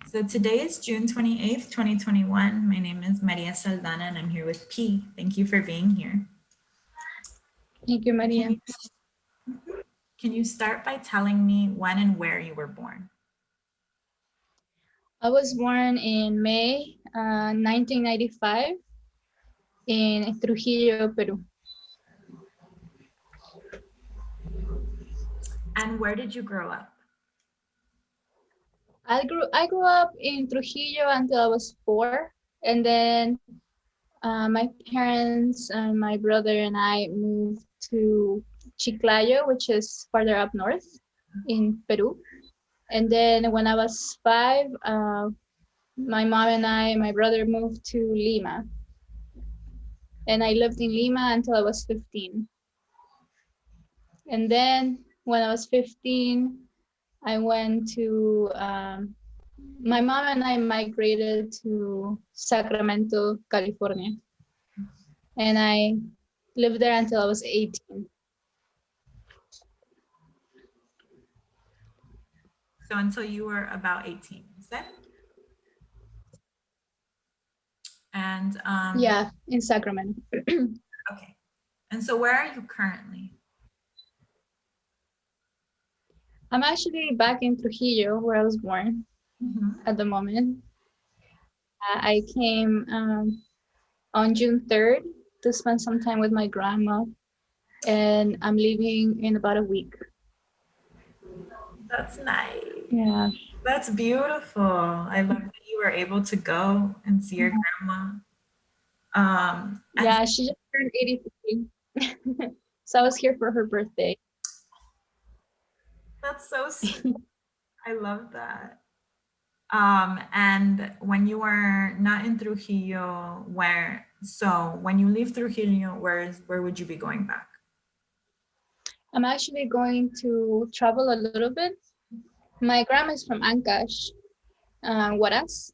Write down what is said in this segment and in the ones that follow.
So today is June 28th, 2021. My name is Maria Saldana and I'm here with P. Thank you for being here. Thank you, Maria. Can you start by telling me when and where you were born? I was born in May 1995 in Trujillo, Peru. And where did you grow up? I grew up in Trujillo until I was 4, and then my parents and my brother and I moved to Chiclayo, which is farther up north in Peru. And then when I was 5, my mom and I, my brother moved to Lima. And I lived in Lima until I was 15. And then when I was 15, I went to, my mom and I migrated to Sacramento, California. And I lived there until I was 18. So until you were about 18, you said? And yeah, in Sacramento. Okay. And so where are you currently? I'm actually back in Trujillo, where I was born at the moment. I came on June 3rd to spend some time with my grandma, and I'm leaving in about a week. That's nice. Yeah. That's beautiful. I love that you were able to go and see your grandma. Yeah, she just turned 83. So I was here for her birthday. That's so sweet. I love that. And when you were not in Trujillo, when you leave Trujillo, where would you be going back? I'm actually going to travel a little bit. My grandma is from Ancash, Huaraz,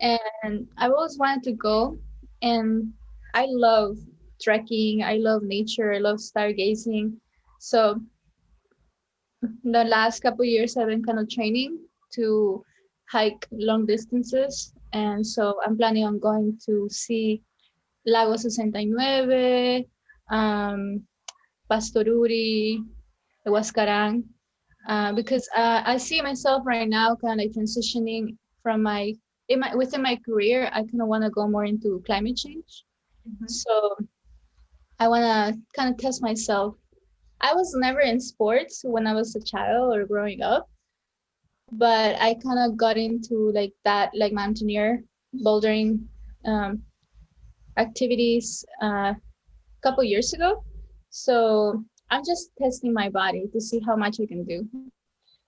and I always wanted to go, and I love trekking, I love nature, I love stargazing. So the last couple of years I've been kind of training to hike long distances, and so I'm planning on going to see Lago 69, Pastoruri, Huascarán, because I see myself right now kind of transitioning from within my career. I kind of want to go more into climate change. So I want to kind of test myself. I was never in sports when I was a child or growing up, but I kind of got into like mountaineer bouldering activities a couple years ago. So I'm just testing my body to see how much I can do.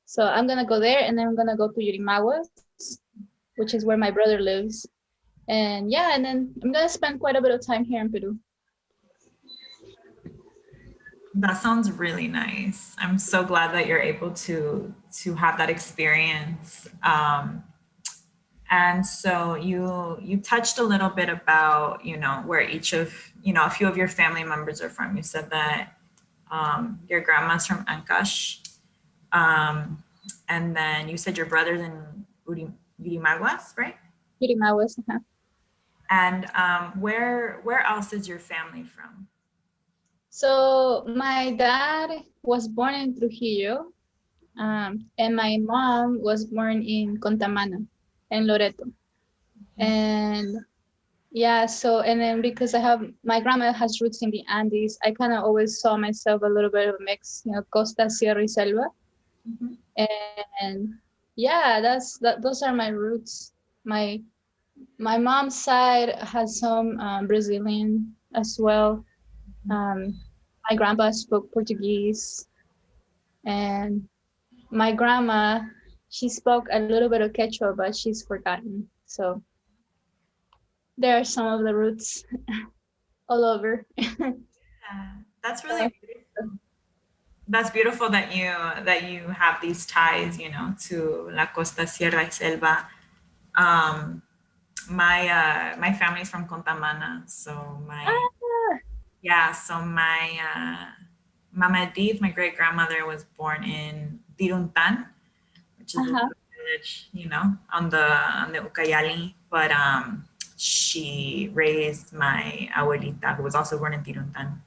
So I'm gonna go there, and then I'm gonna go to Yurimaguas, which is where my brother lives. And yeah, and then I'm gonna spend quite a bit of time here in Peru. That sounds really nice. I'm so glad that you're able to have that experience. And so you touched a little bit about, where each of, a few of your family members are from. You said that your grandma's from Ancash. And then you said your brother's in Yurimaguas, right? Yurimaguas, And where else is your family from? So my dad was born in Trujillo, and my mom was born in Contamana, in Loreto. And yeah, so, and then because my grandma has roots in the Andes, I kind of always saw myself a little bit of a mix, Costa, Sierra, y Selva. And yeah, those are my roots. My mom's side has some Brazilian as well. My grandpa spoke Portuguese, and my grandma, she spoke a little bit of Quechua, but she's forgotten. So there are some of the roots all over. Yeah, that's really beautiful. That's beautiful that you have these ties, to La Costa, Sierra y Selva. My family's from Contamana, so my Mama Edith, my great grandmother, was born in Diruntan, which is a village village, you know, on the Ucayali, but she raised my abuelita, who was also born in Tiruntan,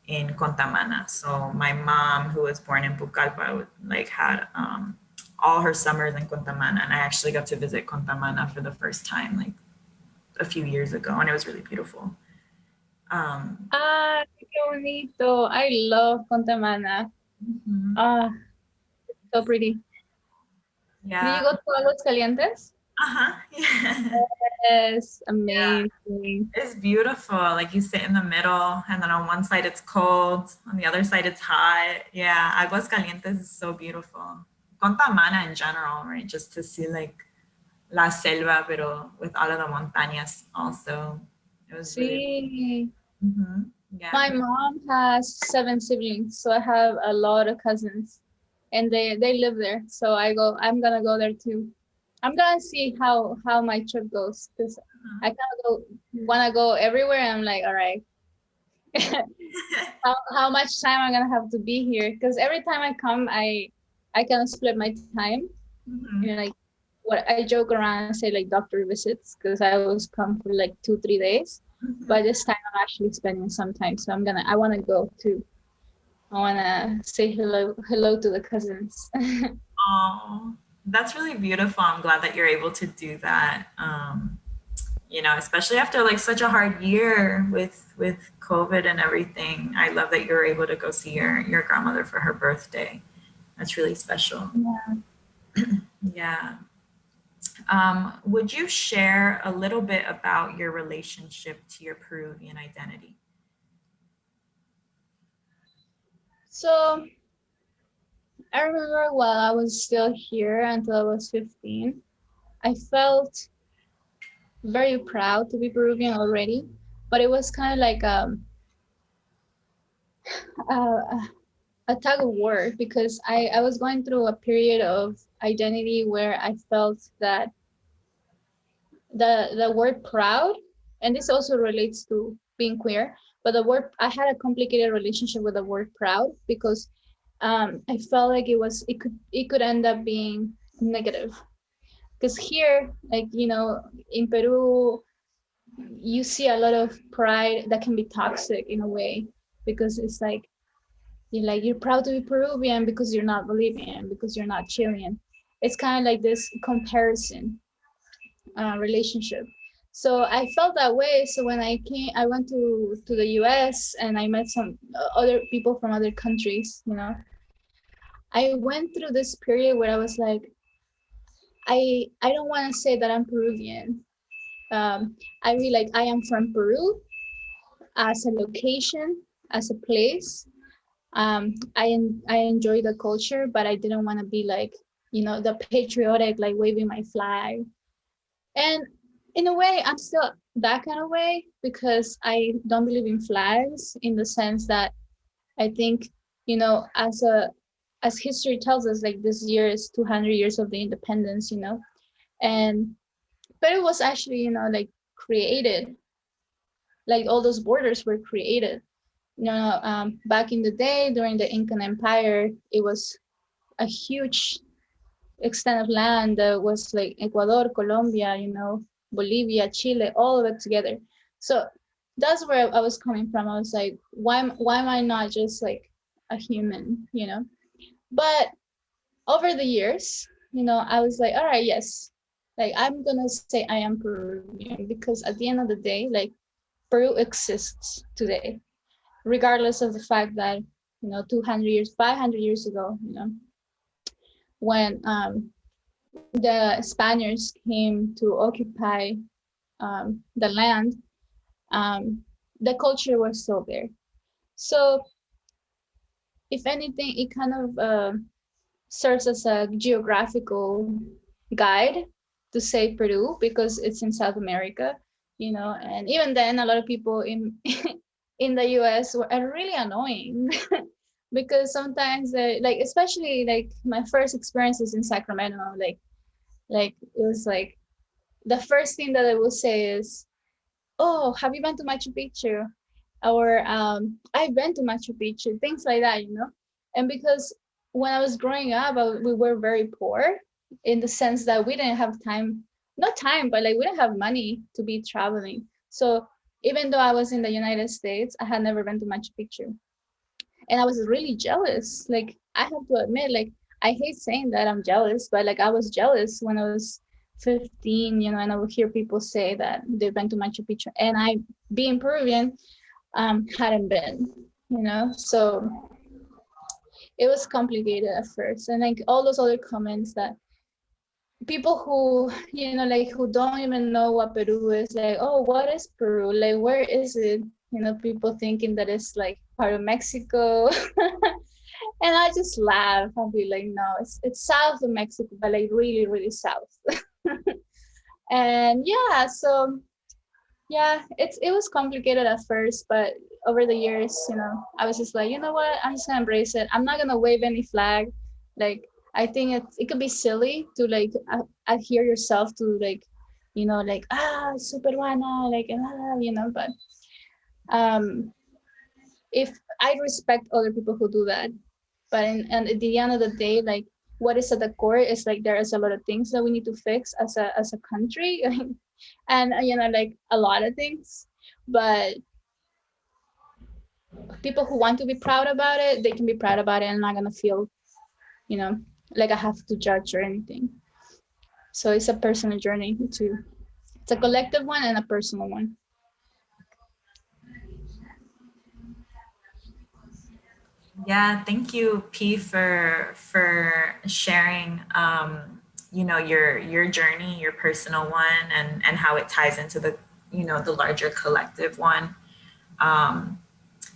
in Contamana. So my mom, who was born in Pucallpa, like had all her summers in Contamana, and I actually got to visit Contamana for the first time, like a few years ago, and it was really beautiful. Qué bonito. I love Contamana. So pretty. Yeah. Did you go to Aguascalientes? Uh-huh. Yeah. Yes, amazing. It's beautiful. Like you sit in the middle, and then on one side it's cold, on the other side it's hot. Yeah, Aguascalientes is so beautiful. Contamana in general, right? Just to see like la selva, pero with all of the montañas also. It was really. Sí. Yeah. My mom has 7 siblings, so I have a lot of cousins, and they live there. So I'm gonna go there too. I'm gonna see how my trip goes, because I kind of wanna go everywhere. And I'm like, all right, how much time I'm gonna have to be here? Because every time I come, I kind of split my time. You know, like what I joke around and say like doctor visits, because I always come for like 2-3 days. But this time I'm actually spending some time, so I want to go too. I want to say hello to the cousins. Oh, that's really beautiful. I'm glad that you're able to do that. You know, especially after like such a hard year with COVID and everything. I love that you're able to go see your grandmother for her birthday. That's really special. Yeah. Yeah. Would you share a little bit about your relationship to your Peruvian identity? So I remember while I was still here until I was 15, I felt very proud to be Peruvian already, but it was kind of like a tug of war, because I was going through a period of identity where I felt that the word proud, and this also relates to being queer, but I had a complicated relationship with the word proud, because I felt like it could end up being negative. Because here, like, you know, in Peru, you see a lot of pride that can be toxic in a way, because it's like you're proud to be Peruvian because you're not Bolivian, because you're not Chilean. It's kind of like this comparison relationship. So I felt that way. So when I went to the US, and I met some other people from other countries, you know, I went through this period where I was like, I don't want to say that I'm Peruvian. I mean, like, I am from Peru as a location, as a place. I enjoy the culture, but I didn't want to be like, you know, the patriotic, like waving my flag. And in a way, I'm still that kind of way, because I don't believe in flags, in the sense that I think, you know, as history tells us, like, this year is 200 years of the independence, you know, but it was actually, you know, like, created, like all those borders were created. You know, back in the day during the Incan Empire, it was a huge extent of land that was like Ecuador, Colombia, you know, Bolivia, Chile, all of it together. So that's where I was coming from. I was like, why am I not just like a human, you know? But over the years, you know, I was like, all right, yes, like, I'm gonna say I am Peruvian, because at the end of the day, like, Peru exists today, regardless of the fact that, you know, 200 years, 500 years ago, you know, when the Spaniards came to occupy the land, the culture was still there. So if anything, it kind of serves as a geographical guide to say Peru, because it's in South America, you know. And even then, a lot of people in in the US are really annoying because sometimes they, like, especially like my first experiences in Sacramento, like it was like the first thing that I will say is, oh, have you been to Machu Picchu? Or I've been to Machu Picchu, things like that, you know. And because when I was growing up, we were very poor, in the sense that we didn't have time, not time, but like we didn't have money to be traveling. So even though I was in the United States, I had never been to Machu Picchu. And I was really jealous. Like I have to admit, like I hate saying that I'm jealous, but like I was jealous when I was 15, you know, and I would hear people say that they've been to Machu Picchu. And I, being Peruvian, hadn't been, you know. So it was complicated at first. And like all those other comments that people who, you know, like who don't even know what Peru is, like, oh, what is Peru? Like, where is it? You know, people thinking that it's like part of Mexico. And I just laugh. I'll be like, no, it's south of Mexico, but like really, really south. And yeah, so yeah, it was complicated at first, but over the years, you know, I was just like, you know what, I'm just gonna embrace it. I'm not gonna wave any flag. Like I think it could be silly to like adhere yourself to like, you know, like super buena, like you know, but um if I respect other people who do that, but and at the end of the day, like what is at the core is like there is a lot of things that we need to fix as a country, and you know, like a lot of things, but people who want to be proud about it, they can be proud about it and not gonna feel, you know, like I have to judge or anything. So it's a personal journey too. It's a collective one and a personal one. Yeah, thank you, P, for sharing you know, your journey, your personal one, and how it ties into the, you know, the larger collective one.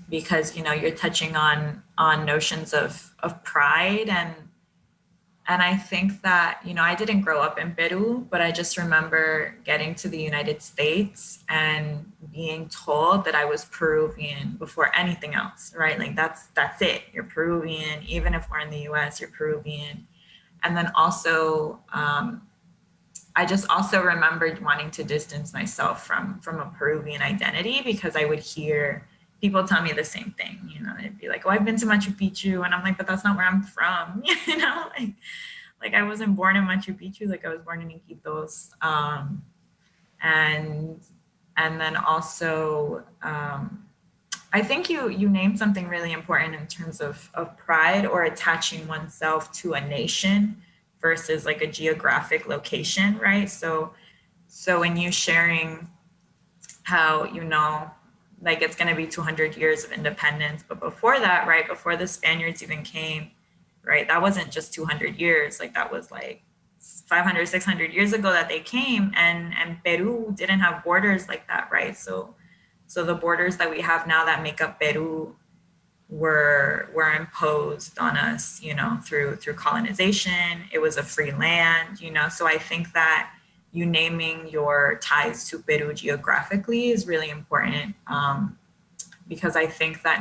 Because, you know, you're touching on notions of pride, and I think that, you know, I didn't grow up in Peru, but I just remember getting to the United States and being told that I was Peruvian before anything else, right? Like that's it. You're Peruvian. Even if we're in the US, you're Peruvian. And then also, I just also remembered wanting to distance myself from a Peruvian identity, because I would hear people tell me the same thing. You know, they'd be like, "Oh, I've been to Machu Picchu," and I'm like, "But that's not where I'm from." You know, like I wasn't born in Machu Picchu. Like I was born in Iquitos, and then also, I think you named something really important in terms of pride, or attaching oneself to a nation versus like a geographic location, right? So when you sharing how, you know, like it's going to be 200 years of independence, but before that, right, before the Spaniards even came, right, that wasn't just 200 years, like that was like 500, 600 years ago that they came, and Peru didn't have borders like that, right? So the borders that we have now that make up Peru were imposed on us, you know, through colonization. It was a free land, you know. So I think that you naming your ties to Peru geographically is really important, because I think that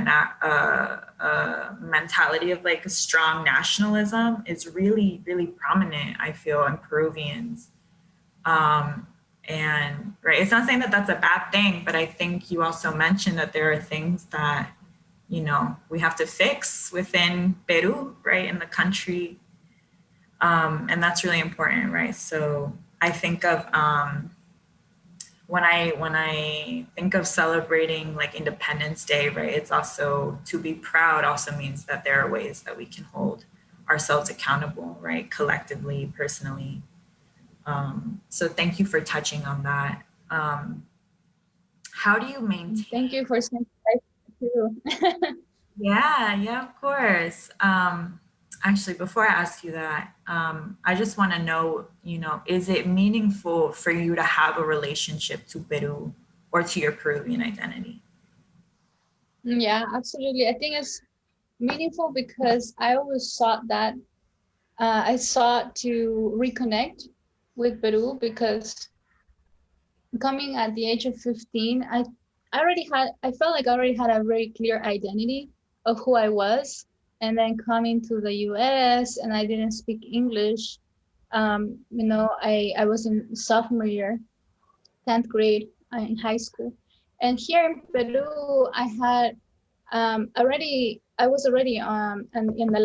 mentality of like a strong nationalism is really, really prominent, I feel, in Peruvians. And right, it's not saying that that's a bad thing, but I think you also mentioned that there are things that, you know, we have to fix within Peru, right, in the country. And that's really important, right? So I think of when I think of celebrating like Independence Day, right, it's also to be proud also means that there are ways that we can hold ourselves accountable, right, collectively, personally. So thank you for touching on that. How do you maintain? Thank you for saying that too. Yeah, of course. Actually, before I ask you that, I just want to know, you know, is it meaningful for you to have a relationship to Peru or to your Peruvian identity? Yeah, absolutely. I think it's meaningful because I always sought that. I sought to reconnect with Peru because coming at the age of 15, I felt like I already had a very clear identity of who I was. And then coming to the US and I didn't speak English, you know, I was in sophomore year, 10th grade in high school. And here in Peru, I had I was already in the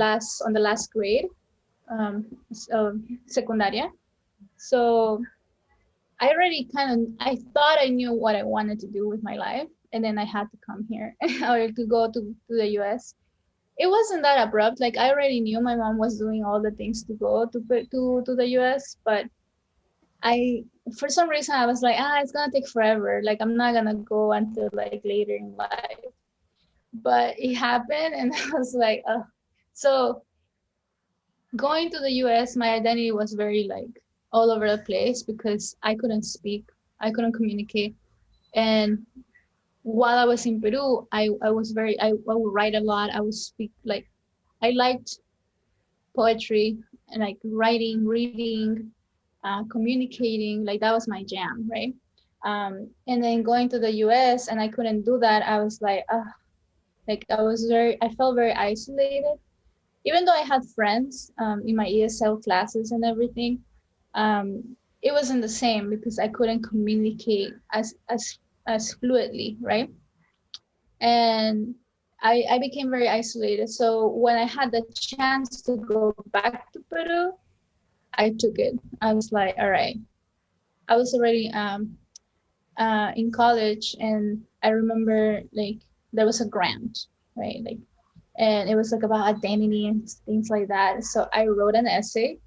last grade secundaria. So I thought I knew what I wanted to do with my life. And then I had to come here or to go to the US. It wasn't that abrupt. Like I already knew my mom was doing all the things to go to the US, but I for some reason I was like, it's gonna take forever. Like I'm not gonna go until like later in life. But it happened, and I was like, so going to the US, my identity was very like all over the place because I couldn't speak, I couldn't communicate. And while I was in Peru, I was I would write a lot. I would speak like I liked poetry and like writing, reading, communicating. Like that was my jam, right? And then going to the US and I couldn't do that. I was like I felt very isolated. Even though I had friends in my ESL classes and everything, it wasn't the same because I couldn't communicate as fluidly, right? And I became very isolated. So when I had the chance to go back to Peru, I took it. I was like, all right. I was already in college, and I remember like there was a grant, right? Like, and it was like about identity and things like that. So I wrote an essay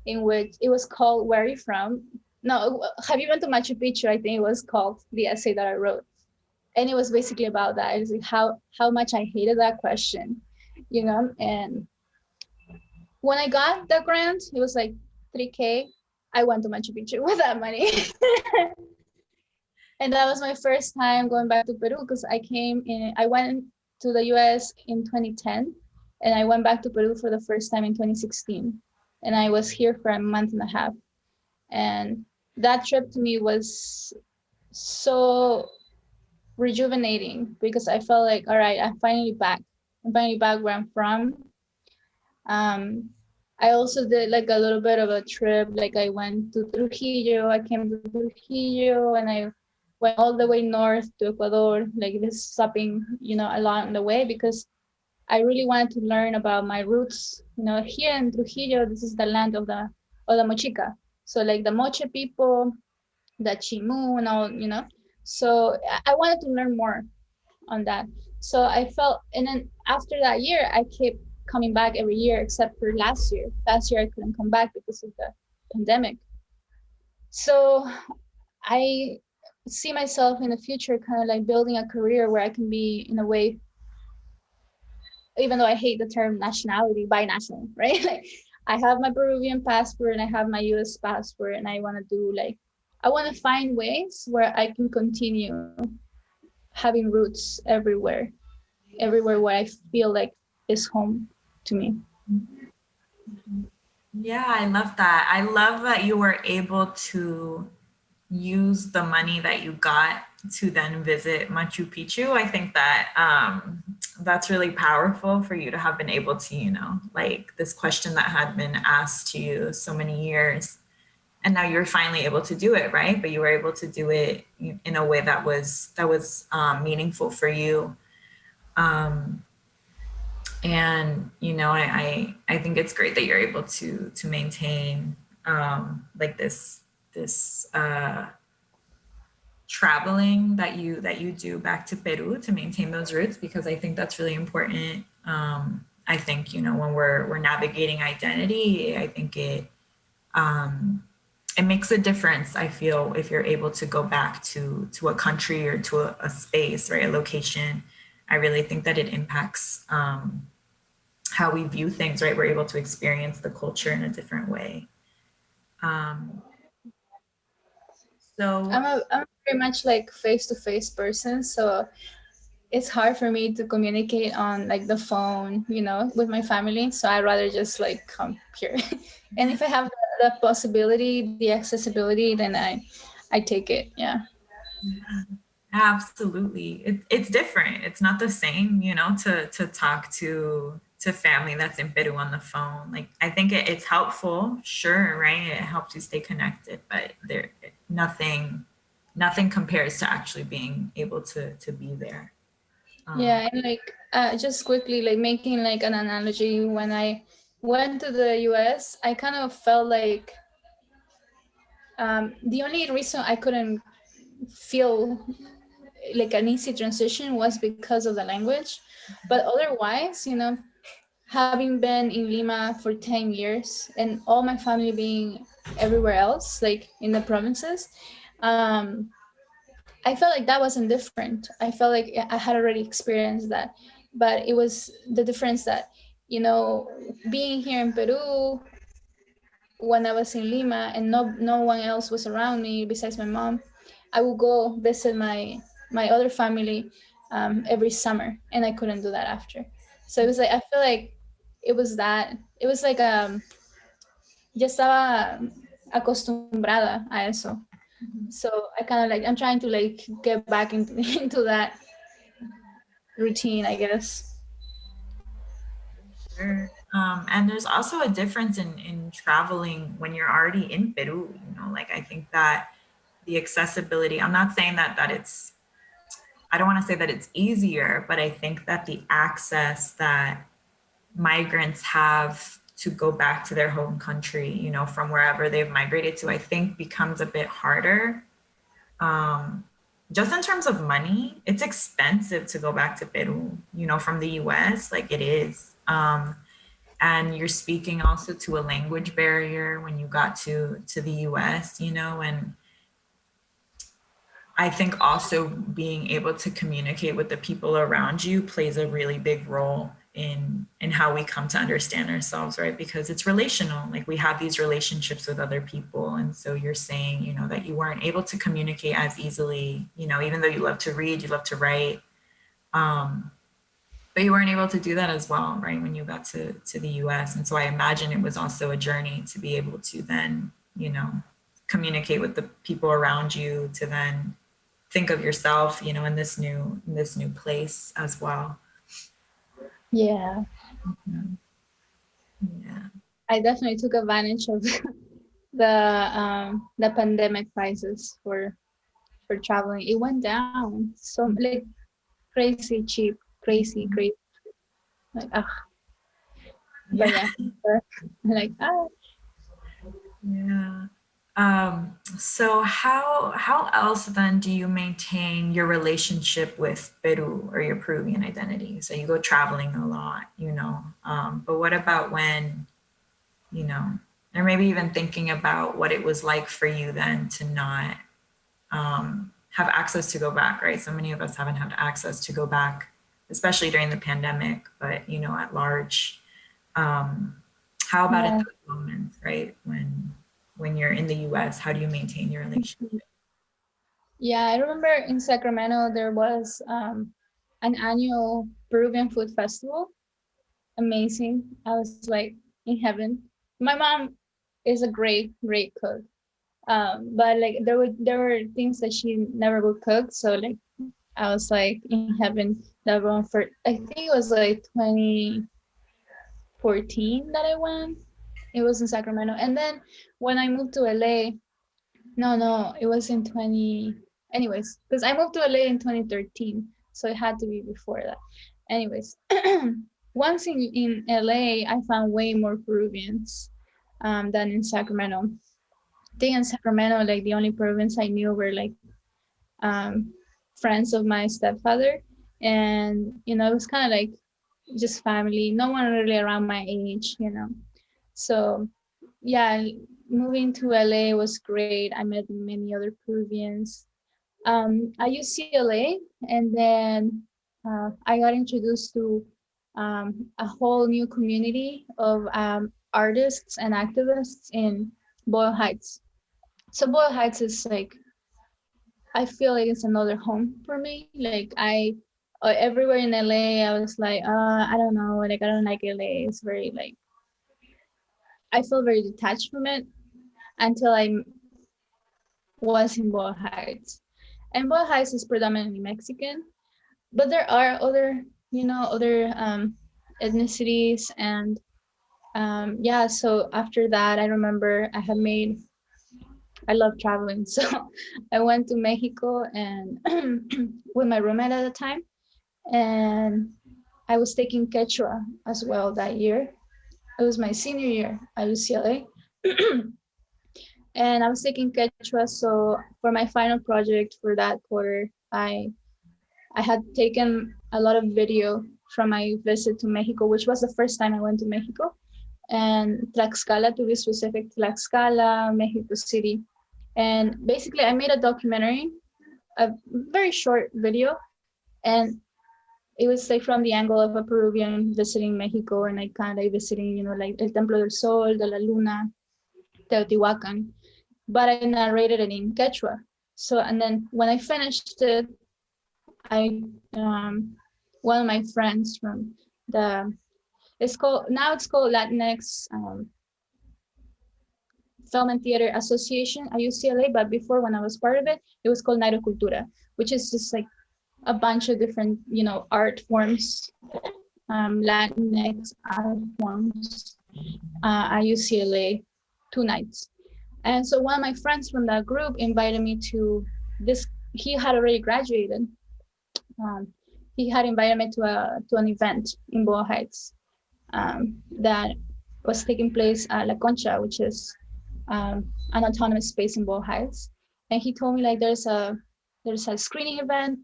in which it was called "Where Are You From?" No, have you been to Machu Picchu? I think it was called the essay that I wrote, and it was basically about that. It was like how much I hated that question, you know. And when I got the grant, it was like 3K. I went to Machu Picchu with that money. And that was my first time going back to Peru because I went to the US in 2010 and I went back to Peru for the first time in 2016. And I was here for a month and a half. And that trip to me was so rejuvenating because I felt like, all right, I'm finally back. I'm finally back where I'm from. I also did like a little bit of a trip. Like I went to Trujillo, I came to Trujillo, and I went all the way north to Ecuador, like this stopping, along the way because I really wanted to learn about my roots. Here in Trujillo, this is the land of the Mochica. So like the Moche people, the Chimu and all. So I wanted to learn more on that. So I felt, and then after that year, I kept coming back every year except for last year. Last year I couldn't come back because of the pandemic. So I see myself in the future kind of like building a career where I can be, in a way, even though I hate the term nationality, binational, right? Like I have my Peruvian passport and I have my US passport, and I want to find ways where I can continue having roots everywhere where I feel like is home to me. Yeah, I love that. I love that you were able to use the money that you got to then visit Machu Picchu. I think that that's really powerful for you to have been able to, like this question that had been asked to you so many years, and now you're finally able to do it, right? But you were able to do it in a way that was meaningful for you. And I think it's great that you're able to maintain like this traveling that you do back to Peru to maintain those roots, because I think that's really important. I think when we're navigating identity, I think it makes a difference. I feel if you're able to go back to a country or to a space, right, a location. I really think that it impacts how we view things, right? We're able to experience the culture in a different way. So I'm very much like face-to-face person, so it's hard for me to communicate on like the phone, with my family. So I'd rather just like come here. And if I have the possibility, the accessibility, then I take it. Yeah. Absolutely. It's different. It's not the same, to talk to family that's in Peru on the phone. Like, I think it's helpful, sure, right? It helps you stay connected, but nothing compares to actually being able to be there. Yeah, and like just quickly, like making like an analogy, when I went to the US, I kind of felt like the only reason I couldn't feel like an easy transition was because of the language. But otherwise, having been in Lima for 10 years and all my family being everywhere else, like in the provinces, um, I felt like that wasn't different. I felt like I had already experienced that. But it was the difference that, being here in Peru when I was in Lima and no one else was around me besides my mom, I would go visit my other family every summer, and I couldn't do that after. So it was like I feel like it was like ya estaba acostumbrada a eso. So I kind of like I'm trying to like get back into into that routine, I guess. Sure. And there's also a difference in traveling when you're already in Peru, like I think that the accessibility, I'm not saying that it's, I don't want to say that it's easier, but I think that the access that migrants have to go back to their home country, from wherever they've migrated to, I think becomes a bit harder. Just in terms of money, it's expensive to go back to Peru, from the US, like it is. And you're speaking also to a language barrier when you got to the US, and I think also being able to communicate with the people around you plays a really big role in how we come to understand ourselves, right? Because it's relational. Like we have these relationships with other people. And so you're saying, that you weren't able to communicate as easily, even though you love to read, you love to write. But you weren't able to do that as well, right? When you got to the US. And so I imagine it was also a journey to be able to then, communicate with the people around you, to then think of yourself, in this new place as well. Yeah. Mm-hmm. Yeah. I definitely took advantage of the pandemic prices for traveling. It went down so like crazy cheap, crazy. Like but yeah, like Yeah. So how else then do you maintain your relationship with Peru or your Peruvian identity? So you go traveling a lot, but what about when, or maybe even thinking about what it was like for you then to not have access to go back, right? So many of us haven't had access to go back, especially during the pandemic, but at large. How about at those moments, right? When you're in the US, how do you maintain your relationship? Yeah, I remember in Sacramento there was an annual Peruvian food festival. Amazing. I was like in heaven. My mom is a great cook. But like there were things that she never would cook. So like I was like in heaven that one for I think it was like 2014 that I went. It was in Sacramento. And then when I moved to LA, no, it was in 20 anyways, because I moved to LA in 2013. So it had to be before that. Anyways, once in LA, I found way more Peruvians than in Sacramento. I think in Sacramento, like the only Peruvians I knew were like friends of my stepfather. And, it was kind of like just family, no one really around my age, So yeah, moving to LA was great. I met many other Peruvians. I used CLA, and then I got introduced to a whole new community of artists and activists in Boyle Heights. So Boyle Heights is like, I feel like it's another home for me. Like everywhere in LA, I was like, I don't know, like I don't like LA. It's very like, I feel very detached from it until I was in Boyle Heights. And Boyle Heights is predominantly Mexican, but there are other, other ethnicities. And yeah, so after that, I remember I love traveling. So I went to Mexico and with my roommate at the time. And I was taking Quechua as well that year. it was my senior year at UCLA. And I was taking Quechua. So for my final project for that quarter, I had taken a lot of video from my visit to Mexico, which was the first time I went to Mexico, and Tlaxcala, to be specific, Tlaxcala, Mexico City. And basically I made a documentary, a very short video, and it was like from the angle of a Peruvian visiting Mexico, and like kind of like visiting, you know, like El Templo del Sol, de la Luna, Teotihuacan, but I narrated it in Quechua. So, and then when I finished it, I, one of my friends from the, it's called Latinx Film and Theater Association at UCLA, but before, when I was part of it, it was called Nairo Cultura, which is just like a bunch of different, you know, art forms, Latinx art forms at UCLA, 2 nights. And so one of my friends from that group invited me to this. He had already graduated. He had invited me to an event in Boa Heights that was taking place at La Concha, which is an autonomous space in Boa Heights. And he told me, like, there's a screening event.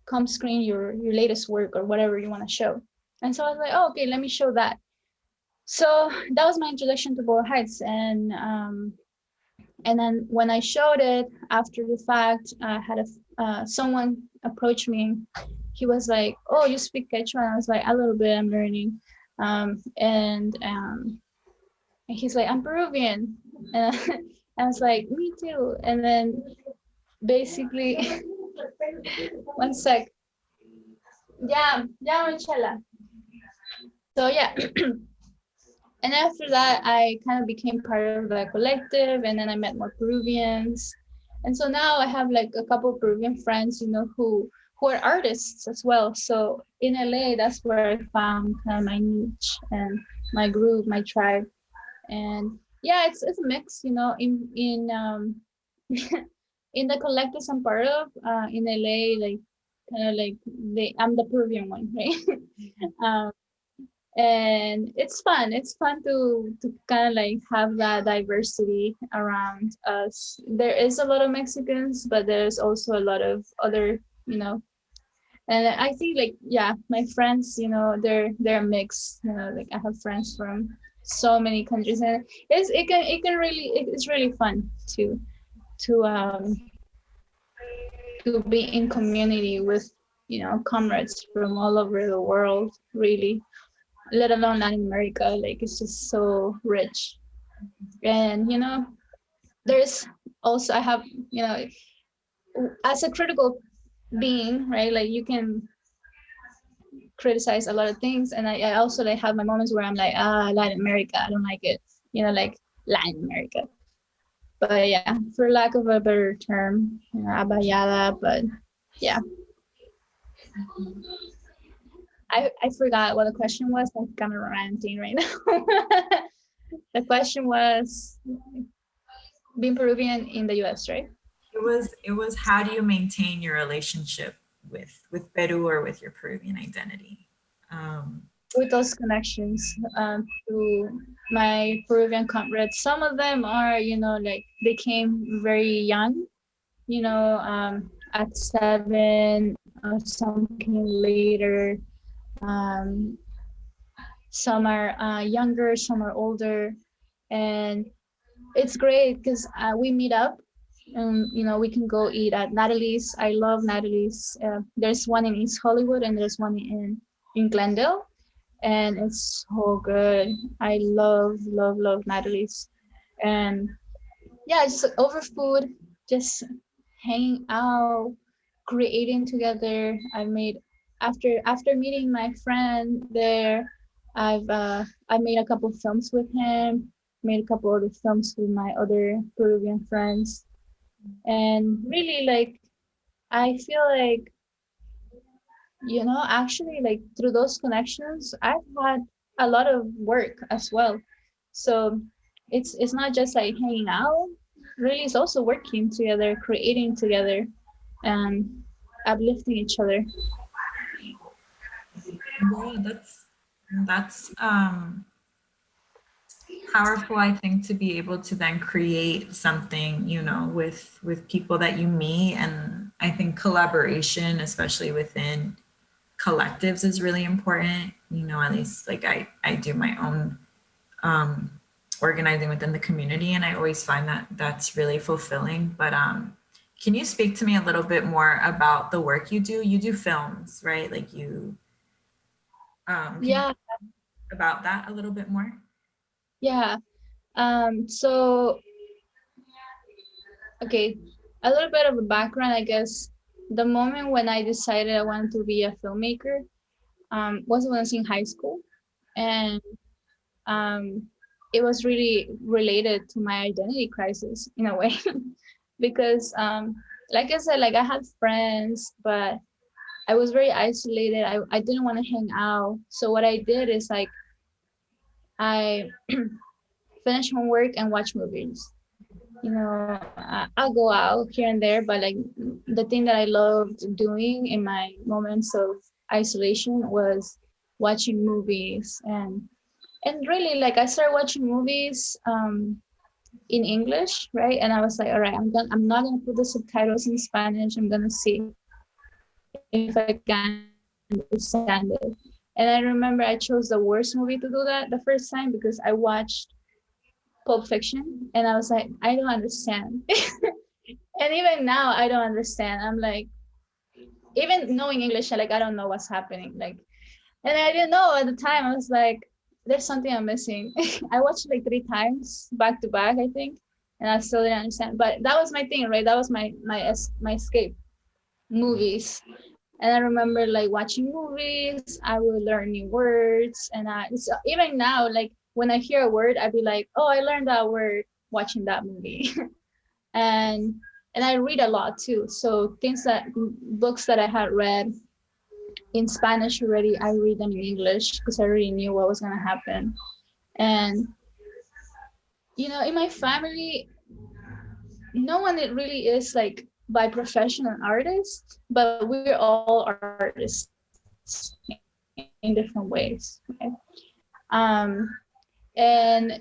Come screen your latest work or whatever you want to show. And so I was like, oh, okay, let me show that. So that was my introduction to Boa Heights. And then when I showed it after the fact, I had someone approach me. He was like, oh, you speak Quechua? And I was like, a little bit, I'm learning. And he's like, I'm Peruvian. And I was like, me too. And then basically, one sec. Yeah, Michela. So yeah. And after that, I kind of became part of the collective, and then I met more Peruvians. And so now I have like a couple of Peruvian friends, you know, who are artists as well. So in LA, that's where I found kind of my niche and my group, my tribe. And yeah, it's a mix, you know, in in the collectives I'm part of, in LA, like kind of like I'm the Peruvian one, right? And it's fun to kind of like have that diversity around us. There is a lot of Mexicans, but there's also a lot of other, you know, and I think, like, yeah, my friends, you know, they're a mix, you know, like I have friends from so many countries, and it's really fun to be in community with, you know, comrades from all over the world, really, let alone Latin America. Like, it's just so rich. And, you know, there's also, I have, you know, as a critical being, right, like you can criticize a lot of things, and I also like have my moments where I'm like, Latin America, I don't like it, you know, like Latin America. But yeah, for lack of a better term, you know, abayada. But yeah, I forgot what the question was. I'm kind of ranting right now. The question was being Peruvian in the US, right? It was how do you maintain your relationship with Peru or with your Peruvian identity? With those connections to my Peruvian comrades. Some of them are, you know, like they came very young, you know, at 7, some came later. Some are younger, some are older, and it's great because we meet up. You know, we can go eat at Natalie's. I love Natalie's. There's one in East Hollywood and there's one in Glendale, and it's so good. I love Natalie's. And yeah, just over food, just hanging out, creating together. I made, after meeting my friend there, I made a couple films with him, made a couple other films with my other Peruvian friends. And really, like, I feel like, you know, actually, like, through those connections, I've had a lot of work as well. So it's not just like hanging out, really, it's also working together, creating together, and uplifting each other. Yeah, that's powerful, I think, to be able to then create something, you know, with people that you meet. And I think collaboration, especially within collectives, is really important. You know, at least like I do my own organizing within the community, and I always find that that's really fulfilling. But can you speak to me a little bit more about the work you do? You do films, right? Like you can you Yeah, talk about that a little bit more? yeah. So okay, a little bit of a background, I guess. The moment when I decided I wanted to be a filmmaker was when I was in high school, and um, it was really related to my identity crisis in a way, because like I said, like I had friends, but I was very isolated. I didn't want to hang out. So what I did is like I finish homework and watch movies. You know, I'll go out here and there, but like the thing that I loved doing in my moments of isolation was watching movies. And really, like I started watching movies in English, right? And I was like, all right, I'm not gonna put the subtitles in Spanish. I'm gonna see if I can understand it. And I remember I chose the worst movie to do that the first time because I watched Pulp Fiction and I was like, I don't understand. And even now I don't understand. I'm like, even knowing English, I don't know what's happening. Like, and I didn't know at the time. I was like, there's something I'm missing. I watched it like 3 times back to back, I think, and I still didn't understand. But that was my thing, right? That was my escape, movies. And I remember like watching movies. I would learn new words, and so even now, like when I hear a word, I'd be like, oh, I learned that word watching that movie. and and I read a lot too. So things that books that I had read in Spanish already, I read them in English because I already knew what was gonna happen. And you know, in my family, no one it really is like by profession an artist, but we're all artists in different ways. Okay? And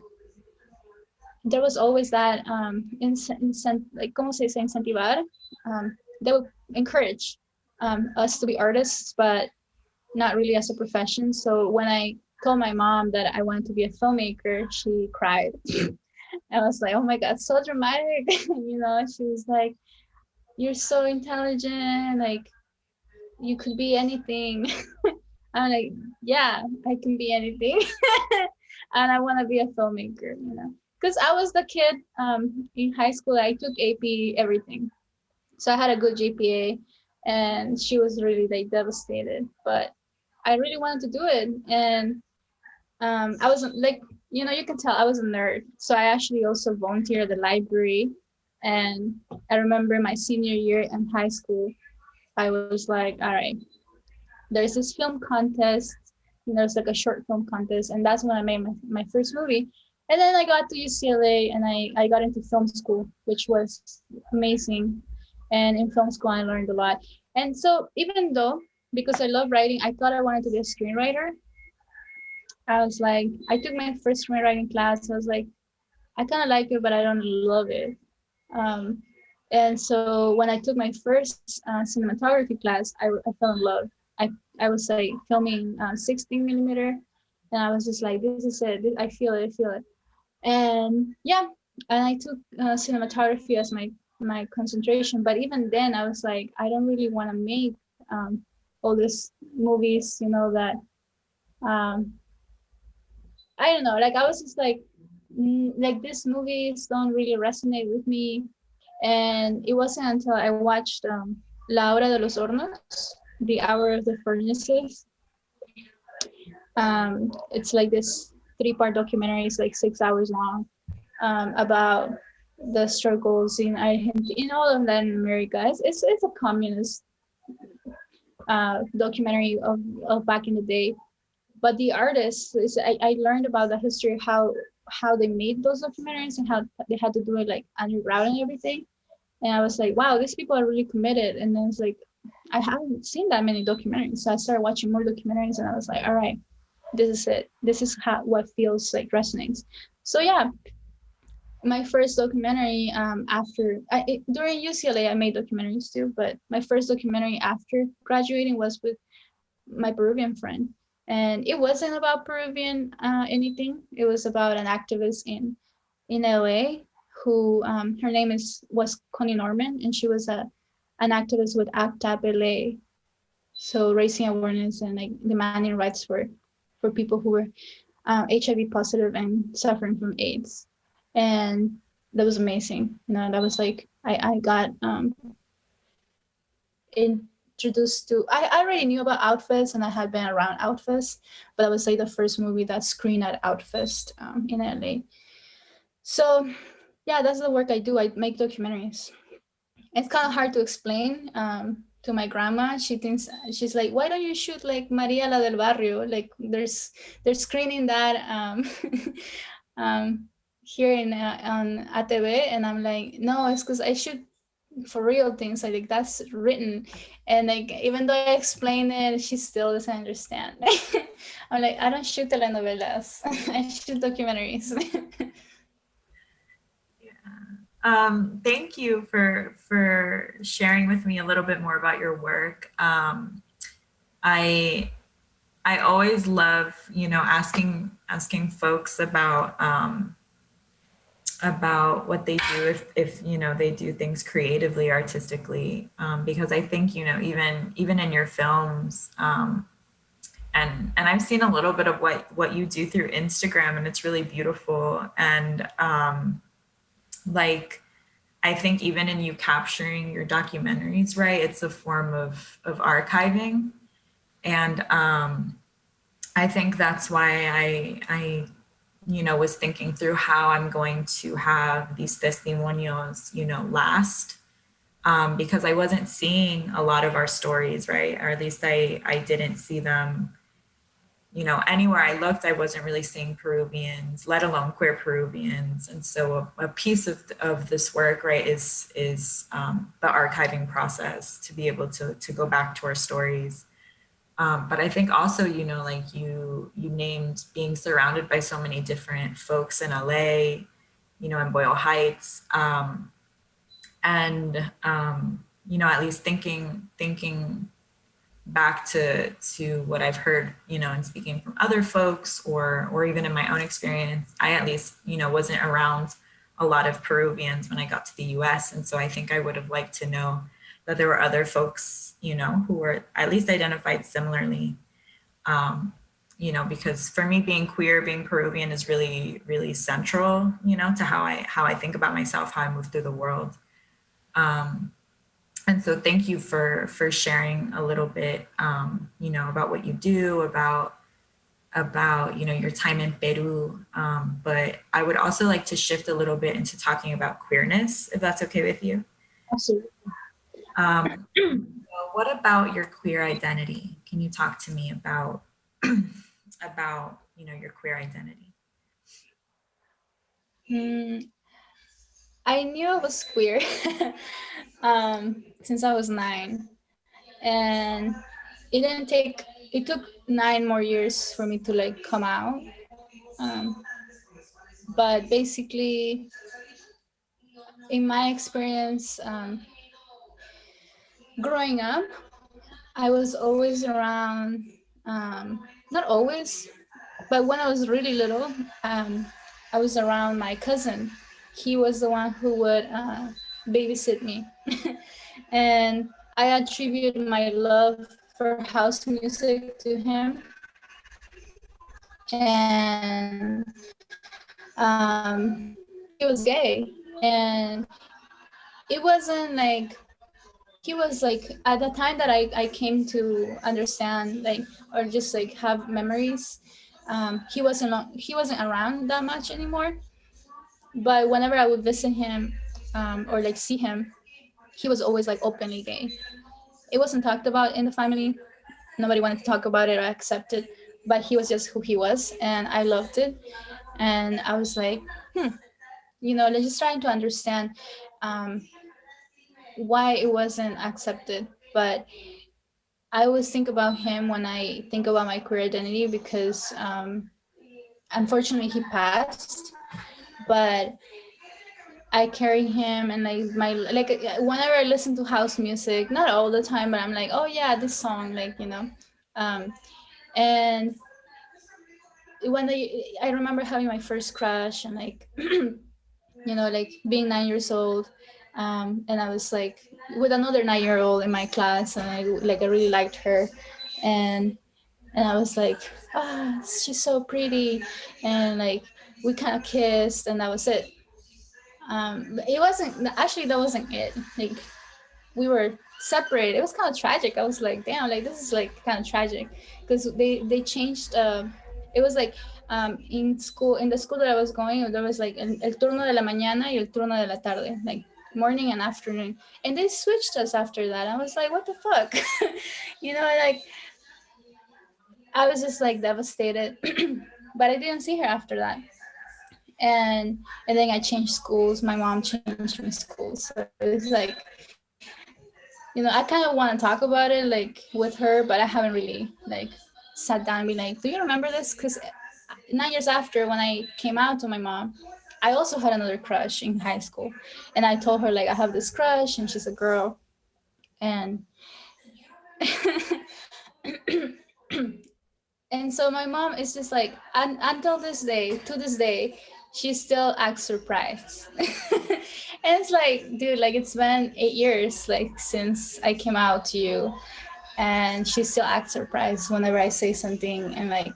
there was always that like como se dice incentivar. They would encourage us to be artists, but not really as a profession. So when I told my mom that I wanted to be a filmmaker, she cried. I was like, oh my God, so dramatic. You know, she was like, you're so intelligent, like you could be anything. I'm like, yeah, I can be anything. And I want to be a filmmaker, you know. Because I was the kid in high school, I took AP everything. So I had a good GPA and she was really like devastated. But I really wanted to do it. And I wasn't like, you know, you can tell I was a nerd. So I actually also volunteered at the library. And I remember my senior year in high school, I was like, all right, there's this film contest. You know, it's like a short film contest. And that's when I made my first movie. And then I got to UCLA and I got into film school, which was amazing. And in film school, I learned a lot. And so even though, because I love writing, I thought I wanted to be a screenwriter. I was like, I took my first screenwriting class. I was like, I kind of like it, but I don't love it. Um, and so when I took my first cinematography class, I fell in love. I was like filming 16 millimeter, and I was just like, this is it. I feel it. I feel it. And yeah, and I took cinematography as my concentration. But even then, I was like, I don't really want to make all these movies, you know, that I don't know. Like I was just like these movies don't really resonate with me. And it wasn't until I watched La Hora de los Hornos, The Hour of the Furnaces. It's like this 3-part documentary. It's like 6 hours long about the struggles in Argentina, in all of Latin America. It's a communist documentary of back in the day. But the artists, I learned about the history, how they made those documentaries and how they had to do it like underground and everything. And I was like, wow, these people are really committed. And then it's like, I haven't seen that many documentaries. So I started watching more documentaries and I was like, all right, this is it. This is what feels like resonates. So yeah, my first documentary during UCLA, I made documentaries too, but my first documentary after graduating was with my Peruvian friend. And it wasn't about Peruvian anything. It was about an activist in LA who her name was Connie Norman, and she was an activist with ACT UP LA. So raising awareness and like demanding rights for people who were HIV positive and suffering from AIDS. And that was amazing. You know, that was like I got introduced to. I already knew about Outfest and I had been around Outfest, but that was like the first movie that screened at Outfest in LA. So yeah, that's the work I do. I make documentaries. It's kind of hard to explain to my grandma. She's like, why don't you shoot like Maria la del Barrio? Like they're screening that here on ATV, and I'm like, no, it's because I shoot for real things. I think that's written, and like even though I explain it, she still doesn't understand. I'm like, I don't shoot telenovelas. I shoot documentaries. Thank you for sharing with me a little bit more about your work. I always love, you know, asking folks about what they do if you know they do things creatively, artistically, because I think, you know, even in your films, and I've seen a little bit of what you do through Instagram, and it's really beautiful. And like, I think even in you capturing your documentaries, right, it's a form of archiving. And I think that's why I you know, was thinking through how I'm going to have these testimonios, you know, last, because I wasn't seeing a lot of our stories, right? Or at least I didn't see them, you know, anywhere I looked, I wasn't really seeing Peruvians, let alone queer Peruvians. And so a piece of this work, right, is the archiving process to be able to go back to our stories. But I think also, you know, like you named being surrounded by so many different folks in LA, you know, in Boyle Heights, and you know, at least thinking back to what I've heard, you know, and speaking from other folks, or even in my own experience, I at least, you know, wasn't around a lot of Peruvians when I got to the US. And so I think I would have liked to know that there were other folks, you know, who were at least identified similarly. You know, because for me, being queer, being Peruvian is really, really central, you know, to how I think about myself, how I move through the world. And so thank you for sharing a little bit, you know, about what you do, about, you know, your time in Peru. But I would also like to shift a little bit into talking about queerness, if that's okay with you. Absolutely. So what about your queer identity? Can you talk to me about, you know, your queer identity? I knew I was queer since I was 9, and it took 9 more years for me to like come out. But basically, in my experience, growing up, I was always around, not always, but when I was really little, I was around my cousin. He was the one who would babysit me. And I attribute my love for house music to him. And he was gay. And it wasn't like, he was like, at the time that I came to understand, like, or just like have memories, he wasn't around that much anymore. But whenever I would visit him, or like see him, he was always like openly gay. It wasn't talked about in the family. Nobody wanted to talk about it or accept it, but he was just who he was, and I loved it. And I was like, you know, just trying to understand why it wasn't accepted. But I always think about him when I think about my queer identity because unfortunately he passed, but I carry him and like whenever I listen to house music, not all the time, but I'm like, oh yeah, this song, like, you know. Um, and when I remember having my first crush and like, you know, like being 9 years old. And I was like with another 9-year-old in my class and I really liked her. And I was like, ah, she's so pretty. And like we kind of kissed and that was it. It wasn't actually, that wasn't it. Like we were separated. It was kind of tragic. I was like, damn, like this is like kind of tragic because they changed. It was like in the school that I was going, there was like el turno de la mañana y el turno de la tarde, like morning and afternoon, and they switched us after that. I was like, what the fuck, you know, like I was just like devastated, but I didn't see her after that. And then I changed schools. My mom changed my schools, so it's like, you know, I kind of want to talk about it like with her, but I haven't really like sat down and be like, do you remember this? Because 9 years after when I came out to my mom, I also had another crush in high school, and I told her like I have this crush and she's a girl, and and so my mom is just like, until this day, to this day, she still acts surprised. And it's like, dude, like it's been 8 years like since I came out to you, and she still acts surprised whenever I say something. And like,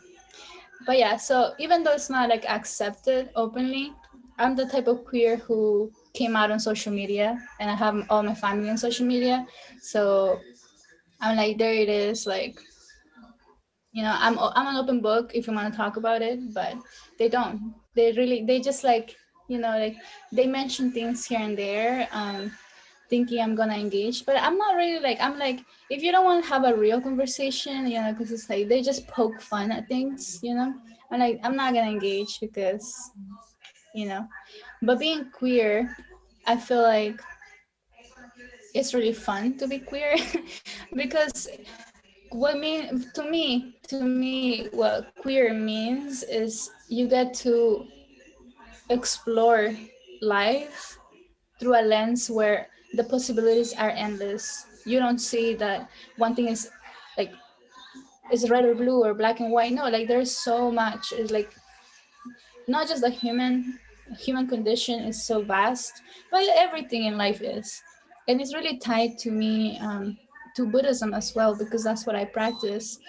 but yeah, so even though it's not like accepted openly, I'm the type of queer who came out on social media, and I have all my family on social media. So I'm like, there it is, like, you know, I'm an open book if you want to talk about it, but they don't. They just like, you know, like they mention things here and there, thinking I'm gonna engage, but I'm not really like, I'm like, if you don't want to have a real conversation, you know, because it's like they just poke fun at things, you know. I'm like, I'm not gonna engage because, you know, but being queer, I feel like it's really fun to be queer because what mean to me what queer means is you get to explore life through a lens where the possibilities are endless. You don't see that one thing is like is red or blue or black and white. No, like there's so much. It's like not just the human condition is so vast, but everything in life is. And it's really tied to me, to Buddhism as well, because that's what I practice.